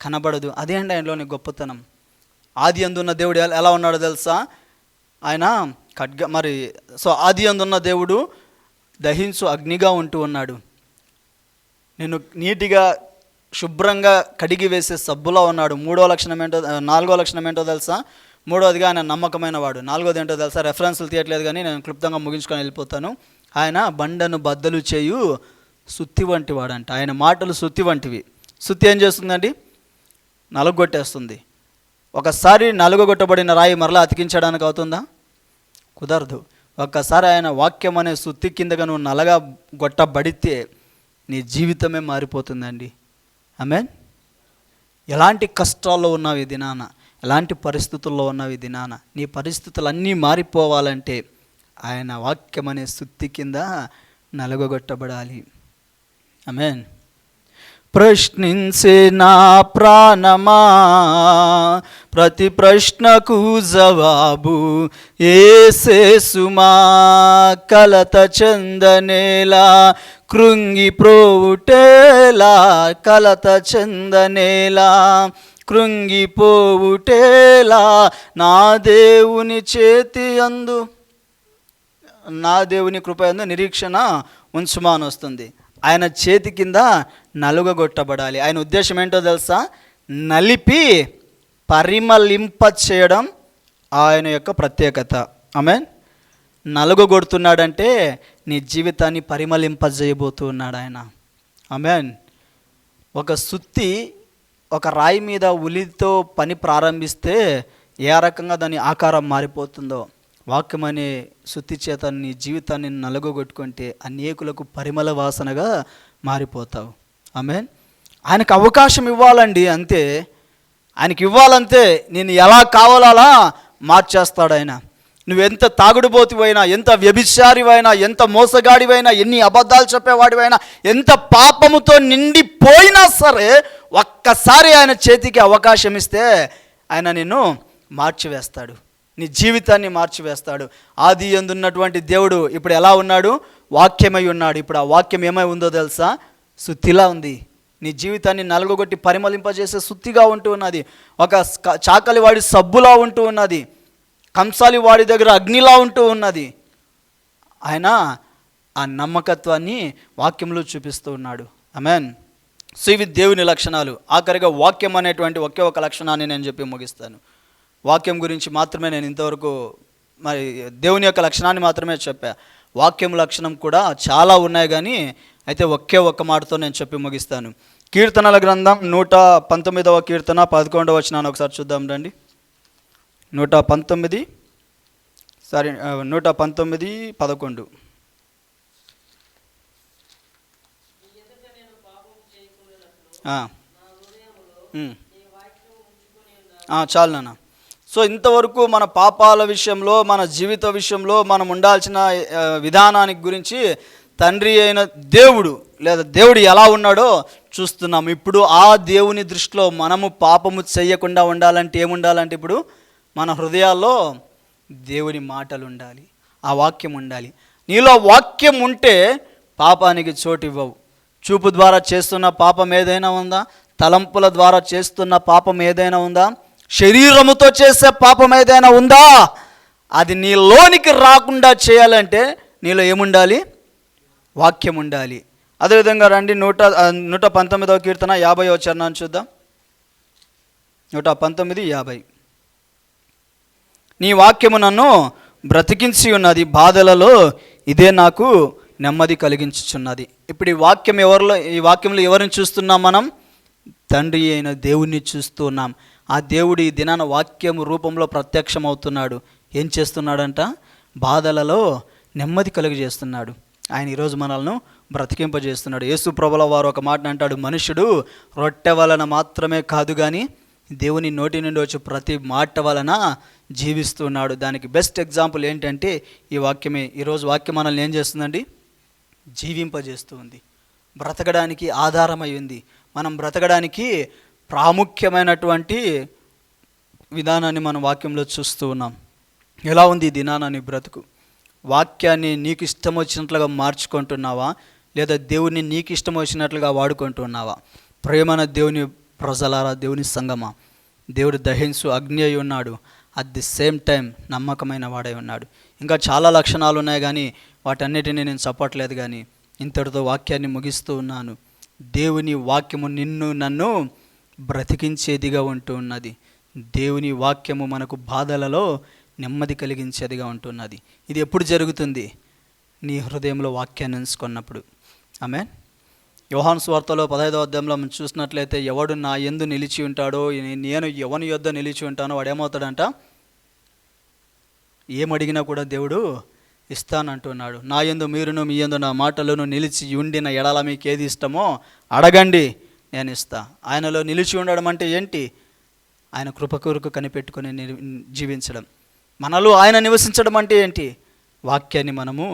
కనబడదు. అదే అండి ఆయనలోని గొప్పతనం. ఆది అందున్న దేవుడు ఎలా ఉన్నాడో తెలుసా? ఆయన ఆది అందున్న దేవుడు దహించు అగ్నిగా ఉంటూ ఉన్నాడు. నేను నీటిగా శుభ్రంగా కడిగి వేసే సబ్బులా ఉన్నాడు. 4వ లక్షణం ఏంటో తెలుసా? 3వదిగా ఆయన నమ్మకమైన వాడు. 4వది ఏంటో తెలుసా? రెఫరెన్స్లు తీయట్లేదు కానీ నేను క్లుప్తంగా ముగించుకొని వెళ్ళిపోతాను. ఆయన బండను బద్దలు చేయు సుత్తి వంటి వాడంట. ఆయన మాటలు సుత్తి వంటివి. సుత్తి ఏం చేస్తుందండి? నలుగొట్టేస్తుంది. ఒకసారి నలుగొట్టబడిన రాయి మరలా అతికించడానికి అవుతుందా? కుదరదు. ఒక్కసారి ఆయన వాక్యం అనే సుత్తి కిందగా నువ్వు నలగా గొట్టబడితే నీ జీవితమే మారిపోతుందండి. ఆమేన్. ఎలాంటి కష్టాల్లో ఉన్నావు ఈ దినాన, ఎలాంటి పరిస్థితుల్లో ఉన్నావు ఈ దినాన, నీ పరిస్థితులన్నీ మారిపోవాలంటే ఆయన వాక్యం అనే సుత్తి కింద నలుగొట్టబడాలి. ఆమేన్. ప్రశ్నించే నా ప్రాణమా, ప్రతి ప్రశ్నకు జవాబు యేసేసుమా. కలత చెందనేలా కృంగిపోవుటేలా, కలత చెందనేలా కృంగిపోవుటేలా, నా దేవుని చేతి అందు, నా దేవుని కృప యందు నిరీక్షణ ఉంచుమా అని వస్తుంది. ఆయన చేతి కింద నలుగగొట్టబడాలి. ఆయన ఉద్దేశం ఏంటో తెలుసా? నలిపి పరిమళింప చేయడం ఆయన యొక్క ప్రత్యేకత. ఆమేన్. నలుగగొడుతున్నాడంటే నీ జీవితాన్ని పరిమళింపజేయబోతూ ఉన్నాడు ఆయన. ఆమేన్. ఒక సుత్తి ఒక రాయి మీద ఉలితో పని ప్రారంభిస్తే ఏ రకంగా దాని ఆకారం మారిపోతుందో, వాక్యం అనే సుత్తి చేత నీ జీవితాన్ని నలుగొట్టుకుంటే అనేకులకు పరిమళ వాసనగా మారిపోతావు. ఆమేన్. ఆయనకు అవకాశం ఇవ్వాలండి, అంతే. ఆయనకి ఇవ్వాలంతే. నేను ఎలా కావాలో అలా మార్చేస్తాడు ఆయన. నువ్వెంత తాగుడుబోతువైనా, ఎంత వ్యభిచారివైనా, ఎంత మోసగాడివైనా, ఎన్ని అబద్ధాలు చెప్పేవాడివైనా, ఎంత పాపముతో నిండిపోయినా సరే ఒక్కసారి ఆయన చేతికి అవకాశం ఇస్తే ఆయన నిన్ను మార్చివేస్తాడు, నీ జీవితాన్ని మార్చివేస్తాడు. ఆది యందున్నటువంటి దేవుడు ఇప్పుడు ఎలా ఉన్నాడు? వాక్యమై ఉన్నాడు. ఇప్పుడు ఆ వాక్యం ఏమై ఉందో తెలుసా? సుత్తిలా ఉంది. నీ జీవితాన్ని నలుగొట్టి పరిమళింపజేసే సుత్తిగా ఉంటూ ఉన్నది. ఒక చాకలి వాడి సబ్బులా ఉంటూ ఉన్నది. కంసాలి వాడి దగ్గర అగ్నిలా ఉంటూ ఉన్నది. ఆయన ఆ నమ్మకత్వాన్ని వాక్యంలో చూపిస్తూ ఉన్నాడు. ఆమేన్. సో ఇవి దేవుని లక్షణాలు. ఆఖరిగా వాక్యం అనేటువంటి ఒకే ఒక లక్షణాన్ని నేను చెప్పి ముగిస్తాను. వాక్యం గురించి మాత్రమే నేను ఇంతవరకు మరి దేవుని యొక్క లక్షణాన్ని మాత్రమే చెప్పా. వాక్యం లక్షణం కూడా చాలా ఉన్నాయి, కానీ అయితే ఒకే ఒక్క మాటతో నేను చెప్పి ముగిస్తాను. కీర్తనల గ్రంథం 119వ కీర్తన 11వ వచనాన్ని ఒకసారి చూద్దాం రండి. 119 11. చాలు నాన్న. సో ఇంతవరకు మన పాపాల విషయంలో, మన జీవిత విషయంలో మనం ఉండాల్సిన విధానానికి గురించి తండ్రి అయిన దేవుడు లేదా దేవుడు ఎలా ఉన్నాడో చూస్తున్నాం. ఇప్పుడు ఆ దేవుని దృష్టిలో మనము పాపము చేయకుండా ఉండాలంటే ఏముండాలంటే ఇప్పుడు మన హృదయాల్లో దేవుని మాటలు ఉండాలి, ఆ వాక్యం ఉండాలి. నీలో వాక్యం ఉంటే పాపానికి చోటు ఇవ్వవు. చూపు ద్వారా చేస్తున్న పాపం ఏదైనా ఉందా? తలంపుల ద్వారా చేస్తున్న పాపం ఏదైనా ఉందా? శరీరముతో చేసే పాపం ఏదైనా ఉందా? అది నీలోనికి రాకుండా చేయాలంటే నీలో ఏముండాలి? వాక్యం ఉండాలి. అదేవిధంగా రండి 119వ కీర్తన 50వ చరణాన్ని చూద్దాం. 119:50. నీ వాక్యము నన్ను బ్రతికించి ఉన్నది, బాధలలో ఇదే నాకు నెమ్మది కలిగించుచున్నది. ఇప్పుడు ఈ వాక్యంలో ఎవరిని చూస్తున్నాం మనం? తండ్రి అయిన దేవుణ్ణి చూస్తూ ఉన్నాం. ఆ దేవుడు ఈ దినాన వాక్యం రూపంలో ప్రత్యక్షమవుతున్నాడు. ఏం చేస్తున్నాడంట? బాధలలో నెమ్మది కలుగజేస్తున్నాడు. ఆయన ఈరోజు మనల్ని బ్రతికింపజేస్తున్నాడు. యేసు ప్రభుల వారు ఒక మాట అంటాడు, మనుషుడు రొట్టె వలన మాత్రమే కాదు కానీ దేవుని నోటి నుండి వచ్చి ప్రతి మాట వలన జీవిస్తున్నాడు. దానికి బెస్ట్ ఎగ్జాంపుల్ ఏంటంటే ఈ వాక్యమే. ఈరోజు వాక్యం మనల్ని ఏం చేస్తుందండి? జీవింపజేస్తూ ఉంది, బ్రతకడానికి ఆధారమై ఉంది. మనం బ్రతకడానికి ప్రాముఖ్యమైనటువంటి విధానాన్ని మనం వాక్యంలో చూస్తూ ఉన్నాం. ఎలా ఉంది ఈ దినాన్ని బ్రతుకు? వాక్యాన్ని నీకు ఇష్టం వచ్చినట్లుగా మార్చుకుంటున్నావా, లేదా దేవుణ్ణి నీకు ఇష్టం వచ్చినట్లుగా వాడుకుంటున్నావా? ప్రేమన దేవుని ప్రజలారా, దేవుని సంగమా, దేవుడు దహించు అగ్ని అయి ఉన్నాడు, అట్ ది సేమ్ టైం నమ్మకమైన వాడై ఉన్నాడు. ఇంకా చాలా లక్షణాలు ఉన్నాయి, కానీ వాటన్నిటినీ నేను చెప్పట్లేదు. కానీ ఇంతటితో వాక్యాన్ని ముగిస్తూ ఉన్నాను. దేవుని వాక్యము నన్ను బ్రతికించేదిగా ఉంటూ ఉన్నది. దేవుని వాక్యము మనకు బాధలలో నెమ్మది కలిగించేదిగా ఉంటున్నది. ఇది ఎప్పుడు జరుగుతుంది? నీ హృదయంలో వాక్యాన్ని ఉంచుకున్నప్పుడు. ఆమేన్. యోహాను సువార్తలో 15వ అధ్యాయంలో మనం చూసినట్లయితే, ఎవడు నా యందు నిలిచి ఉంటాడో, నేను ఎవని యొద్ద నిలిచి ఉంటానో వాడు ఏమవుతాడంట? ఏమడిగినా కూడా దేవుడు ఇస్తానంటున్నాడు. నా యందు మీరును మీ యందు నా మాటలను నిలిచి ఉండిన ఎడల మీకు ఏది ఇష్టమో అడగండి, నేను ఇస్తా. ఆయనలో నిలిచి ఉండడం అంటే ఏంటి? ఆయన కృప కొరకు కనిపెట్టుకొని జీవించడం. మనలో ఆయన నివసించడం అంటే ఏంటి? వాక్యాన్ని మనము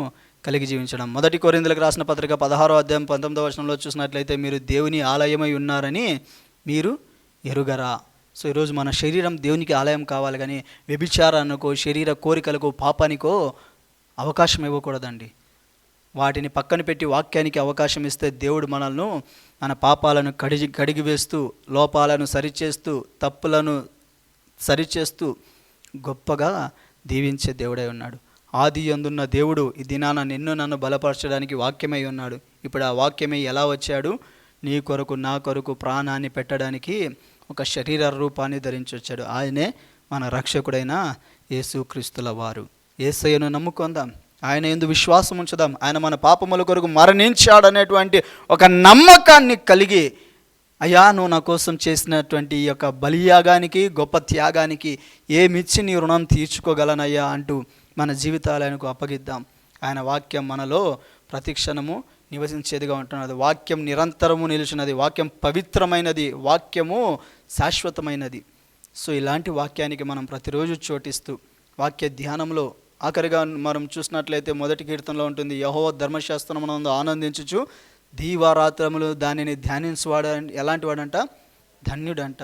కలిగి జీవించడం. 1 కొరింథీయులకు రాసిన పత్రిక 16వ అధ్యాయం 19వ వచనంలో చూసినట్లయితే మీరు దేవుని ఆలయమై ఉన్నారని మీరు ఎరుగరా. సో ఈరోజు మన శరీరం దేవునికి ఆలయం కావాలి, కానీ వ్యభిచారానికో శరీర కోరికలకో పాపానికో అవకాశం ఇవ్వకూడదండి. వాటిని పక్కన పెట్టి వాక్యానికి అవకాశం ఇస్తే దేవుడు మనల్ని మన పాపాలను కడిగి వేస్తూ, లోపాలను సరిచేస్తూ, తప్పులను సరిచేస్తూ గొప్పగా దీవించే దేవుడై ఉన్నాడు. ఆది యందున్న దేవుడు ఈ దినాన నిన్ను నన్ను బలపరచడానికి వాక్యమై ఉన్నాడు. ఇప్పుడు ఆ వాక్యమై ఎలా వచ్చాడు? నీ కొరకు నా కొరకు ప్రాణాన్ని పెట్టడానికి ఒక శరీర రూపాన్ని ధరించి వచ్చాడు. ఆయనే మన రక్షకుడైన యేసుక్రీస్తుల వారు. యేసయ్యను నమ్ముకుందాం, ఆయన యందు విశ్వాసం ఉంచుదాం. ఆయన మన పాపముల కొరకు మరణించాడనేటువంటి ఒక నమ్మకాన్ని కలిగి, అయ్యా నువ్వు నా కోసం చేసినటువంటి ఈ యొక్క బలియాగానికి, గొప్ప త్యాగానికి ఏమిచ్చి నీ రుణం తీర్చుకోగలనయ్యా అంటూ మన జీవితాలకు అప్పగిద్దాం. ఆయన వాక్యం మనలో ప్రతిక్షణము నివసించేదిగా ఉంటున్నది. వాక్యం నిరంతరము నిలిచినది, వాక్యం పవిత్రమైనది, వాక్యము శాశ్వతమైనది. సో ఇలాంటి వాక్యానికి మనం ప్రతిరోజు చోటిస్తూ వాక్య ధ్యానంలో ఆఖరిగా మనం చూసినట్లయితే 1 కీర్తనలో ఉంటుంది, యెహోవా ధర్మశాస్త్రమునందు ఆనందించుచు దీవారాత్రములు దానిని ధ్యానించువాడు ఎలాంటి వాడంట? ధన్యుడంట.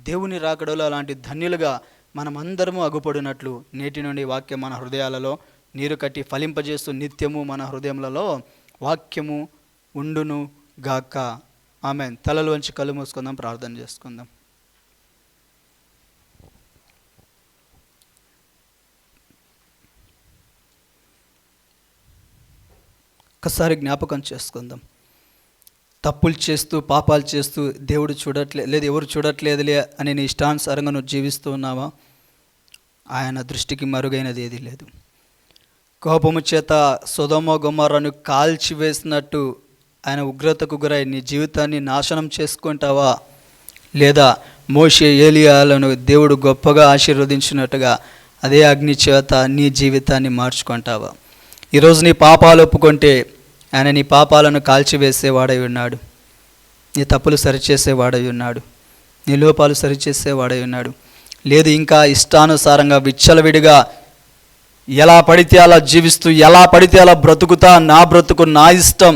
దేవుని రాకడలో అలాంటి ధన్యులుగా మనమందరము అగుపడినట్లు నేటి నుండి వాక్యం మన హృదయాలలో నీరు కట్టి ఫలింపజేస్తూ నిత్యము మన హృదయములలో వాక్యము ఉండును గాక. ఆమేన్. తలలు వంచి కళ్ళు మూసుకుందాం, ప్రార్థన చేసుకుందాం. ఒక్కసారి జ్ఞాపకం చేసుకుందాం. తప్పులు చేస్తూ పాపాలు చేస్తూ దేవుడు లేదు ఎవరు చూడట్లేదులే అని నీ ఇష్టానుసారంగా నువ్వు జీవిస్తూ ఉన్నావా? ఆయన దృష్టికి మరుగైనది ఏది లేదు. కోపము చేత సొదొమ గొమొర్రాను కాల్చివేసినట్టు ఆయన ఉగ్రతకు గురై నీ జీవితాన్ని నాశనం చేసుకుంటావా? లేదా మోషే ఏలియాలను దేవుడు గొప్పగా ఆశీర్వదించినట్టుగా అదే అగ్ని చేత నీ జీవితాన్ని మార్చుకుంటావా? ఈరోజు నీ పాపాలు ఒప్పుకుంటే ఆయన నీ పాపాలను కాల్చివేసేవాడై ఉన్నాడు. నీ తప్పులు సరిచేసేవాడై ఉన్నాడు. నీ లోపాలు సరిచేసేవాడై ఉన్నాడు. లేదు ఇంకా ఇష్టానుసారంగా విచ్చలవిడిగా ఎలా పడితే అలా జీవిస్తూ, ఎలా పడితే అలా బ్రతుకుతా, నా బ్రతుకు నా ఇష్టం,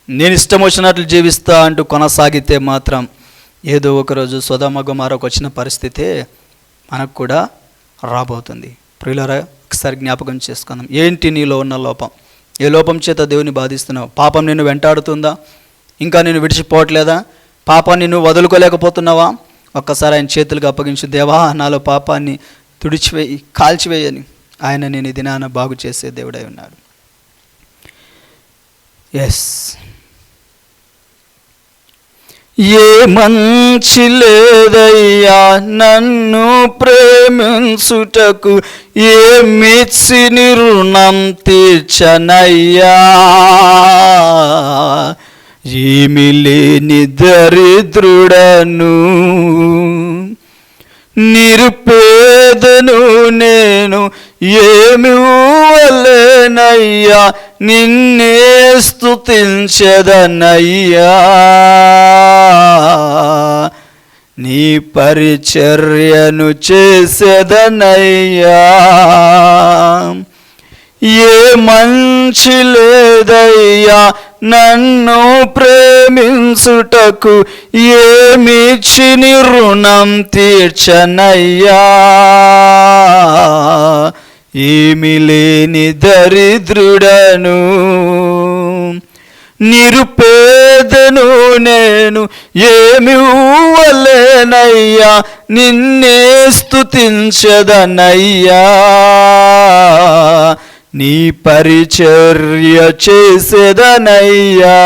నేను ఇష్టం వచ్చినట్లు జీవిస్తా అంటూ కొనసాగితే మాత్రం ఏదో ఒకరోజు సొదొమ గొమొర్రాకు వచ్చిన పరిస్థితే మనకు కూడా రాబోతుంది. ప్రియులారా, ఒకసారి జ్ఞాపకం చేసుకుందాం. ఏంటి నీలో ఉన్న లోపం? ఏ లోపం చేత దేవుని బాధిస్తున్నావు? పాపం నిన్ను వెంటాడుతుందా? ఇంకా నేను విడిచిపోవట్లేదా? పాపాన్ని నువ్వు వదులుకోలేకపోతున్నావా? ఒక్కసారి ఆయన చేతులకు అప్పగించి, దేవా నాలో పాపాన్ని తుడిచివేయి, కాల్చివేయని. ఆయన నేను ఈ దినాన బాగు చేసే దేవుడై ఉన్నాడు. ఎస్, ఏ మంచి లేదయ్యా నన్ను ప్రేమించుటకు, ఏ మెచ్చిని రుణం తీర్చనయ్యా, ఏమి లేని దరిద్రుడను, నిరుపేదను నేను, ఏమి ఇవ్వలేనయ్యా, నిన్నే స్తుతించెదనయ్యా, నీ పరిచర్యను చేసేదనయ్యా. ఏ మంచి లేదయ్యా నన్ను ప్రేమించుటకు, ఏమిచ్చి రుణం తీర్చనయ్యా, ఏమి లేని దరిద్రుడను, నిరుపేదను నేను, ఏమి ఇవ్వలేనయ్యా, నిన్నే స్తుతించెదనయ్యా, నీ పరిచర్య చేసేదనయ్యా.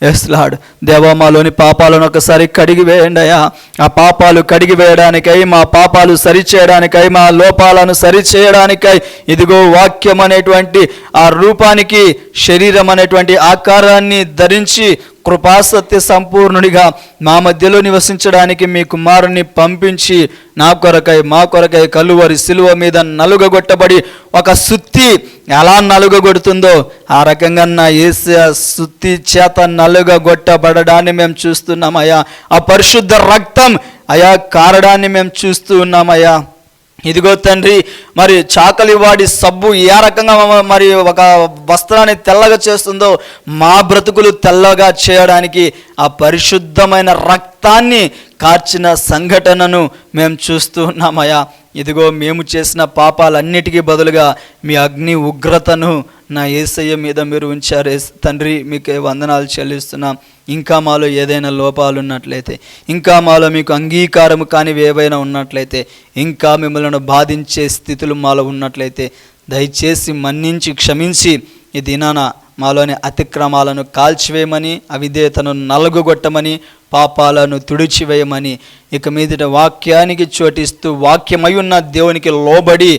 ఎస్ లార్డ్, దేవా మాలోని పాపాలను ఒకసారి కడిగి వేయండి అయ్యా. ఆ పాపాలు కడిగి వేయడానికై, మా పాపాలు సరిచేయడానికై, మా లోపాలను సరిచేయడానికై ఇదిగో వాక్యం అనేటువంటి ఆ రూపానికి, శరీరం అనేటువంటి ఆకారాన్ని ధరించి కృపాసత్య సంపూర్ణుడిగా మా మధ్యలో నివసించడానికి మీ కుమారుని పంపించి నా కొరకై, మా కొరకై కలువరి సిలువ మీద నలుగగొట్టబడి ఒక సుత్తి ఎలా నలుగగొడుతుందో ఆ రకంగా నా యేసు సుత్తి చేత నలుగగొట్టబడడాన్ని మేము చూస్తున్నామయ్యా. ఆ పరిశుద్ధ రక్తం అయా కారడాన్ని మేము చూస్తూ ఉన్నామయ్యా. ఇదిగో తండ్రి, మరి చాకలి వాడి సబ్బు ఏ రకంగా మరి ఒక వస్త్రాన్ని తెల్లగా చేస్తుందో మా బ్రతుకులు తెల్లగా చేయడానికి ఆ పరిశుద్ధమైన రక్తాన్ని కార్చిన సంఘటనను మేము చూస్తూ ఉన్నామయ్యా. ఇదిగో మేము చేసిన పాపాలన్నిటికీ బదులుగా మీ అగ్ని ఉగ్రతను నా యేసయ్య మీద మీరు ఉంచారు తండ్రి. మీకే వందనాలు చెల్లిస్తున్నాం. ఇంకా మాలో ఏదైనా లోపాలు ఉన్నట్లయితే, ఇంకా మాలో మీకు అంగీకారం కానివి ఏవైనా ఉన్నట్లయితే, ఇంకా మిమ్మల్ని బాధించే స్థితులు మాలో ఉన్నట్లయితే దయచేసి మన్నించి క్షమించి ఈ దినాన మాలోని అతిక్రమాలను కాల్చివేయమని, అవిధేయతను నలుగుగొట్టమని, పాపాలను తుడిచివేయమని, ఇక మీదట వాక్యానికి చోటిస్తూ వాక్యమై ఉన్న దేవునికి లోబడి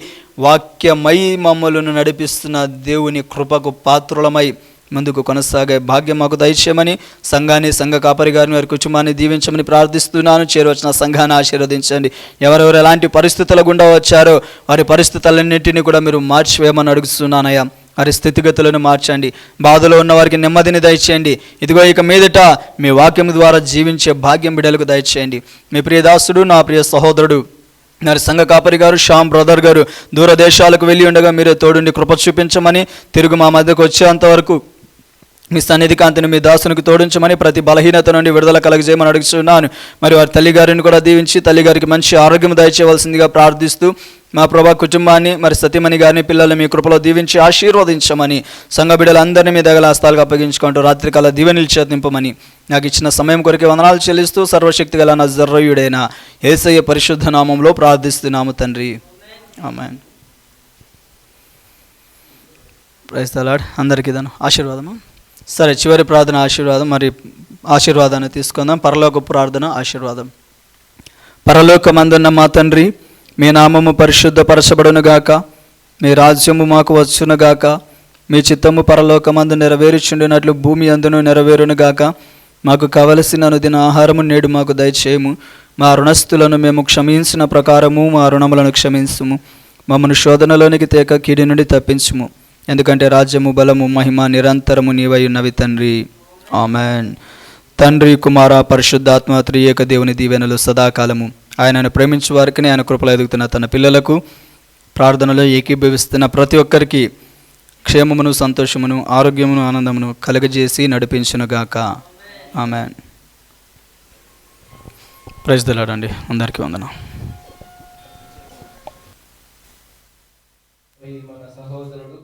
వాక్యమై మమ్మలను నడిపిస్తున్న దేవుని కృపకు పాత్రులమై ముందుకు కొనసాగే భాగ్యం మాకు దయచేయమని, సంఘాన్ని, సంఘ కాపరి గారిని, వారి కుటుంబాన్ని దీవించమని ప్రార్థిస్తున్నాను. చేరవచ్చిన సంఘాన్ని ఆశీర్వదించండి. ఎవరెవరు ఎలాంటి పరిస్థితుల గుండా వచ్చారో వారి పరిస్థితులన్నింటినీ కూడా మీరు మార్చివేయమని అడుగుతున్నానయ్యా. వారి స్థితిగతులను మార్చండి. బాధలో ఉన్న వారికి నెమ్మదిని దయచేయండి. ఇదిగో ఇక మీదట మీ వాక్యం ద్వారా జీవించే భాగ్యం బిడ్డలకు దయచేయండి. మీ ప్రియదాసుడు, నా ప్రియ సహోదరుడు, మరి సంఘ కాపరి గారు, శ్యామ్ బ్రదర్ గారు దూరదేశాలకు వెళ్ళి ఉండగా మీరే తోడుండి కృప చూపించమని, తిరుగు మా మధ్యకు వచ్చేంతవరకు మీ సన్నిధి కాంతిని మీ దాసునికి తోడించమని, ప్రతి బలహీనత నుండి విడుదల కలగజేయమని అడుగుతున్నాను. మరి వారి తల్లిగారిని కూడా దీవించి తల్లిగారికి మంచి ఆరోగ్యం దయచేయవలసిందిగా ప్రార్థిస్తూ, మా ప్రభా కుటుంబాన్ని, మరి సతీమణి గారిని, పిల్లల్ని మీ కృపలో దీవించి ఆశీర్వదించమని, సంఘ బిడ్డలందరినీ మీ దగ్గర హస్తాలుగా అప్పగించుకుంటూ రాత్రికాల దీవెనలు చేతింపమని, నాకు ఇచ్చిన సమయం కొరకే వందనాలు చెల్లిస్తూ సర్వశక్తి గల నజరేయుడైన యేసయ్య పరిశుద్ధ నామంలో ప్రార్థిస్తున్నాము తండ్రి. ఆమేన్. Praise the lord. అందరికీ దాని ఆశీర్వాదము. సరే, చివరి ప్రార్థన ఆశీర్వాదం. మరి ఆశీర్వాదాన్ని తీసుకుందాం. పరలోక ప్రార్థన ఆశీర్వాదం. పరలోకమందున్న మా తండ్రి, మీ నామము పరిశుద్ధపరచబడునుగాక, మీ రాజ్యము మాకు వచ్చునుగాక, మీ చిత్తము పరలోకమందు నెరవేర్చుండినట్లు భూమి అందును నెరవేరునుగాక. మాకు కావలసిన అనుదిన ఆహారము నేడు మాకు దయచేయము. మా రుణస్థులను మేము క్షమించిన ప్రకారము మా రుణములను క్షమించుము. మమ్మను శోధనలోనికి తేక కీడి నుండి తప్పించుము. ఎందుకంటే రాజ్యము, బలము, మహిమ నిరంతరము నీవై ఉన్నవి తండ్రి. ఆమెన్. తండ్రి, కుమార, పరిశుద్ధాత్మ త్రియేక దేవుని దీవెనలు సదాకాలము ఆయనను ప్రేమించే వారికి, ఆయన కృపలో ఎదుగుతున్న తన పిల్లలకు, ప్రార్థనలో ఏకీభవిస్తున్న ప్రతి ఒక్కరికి క్షేమమును, సంతోషమును, ఆరోగ్యమును, ఆనందమును కలుగజేసి నడిపించునుగాక. ఆమెన్. ప్రైజ్ ది లార్డ్ అండి. అందరికీ వందనం. మన సహోదరుడు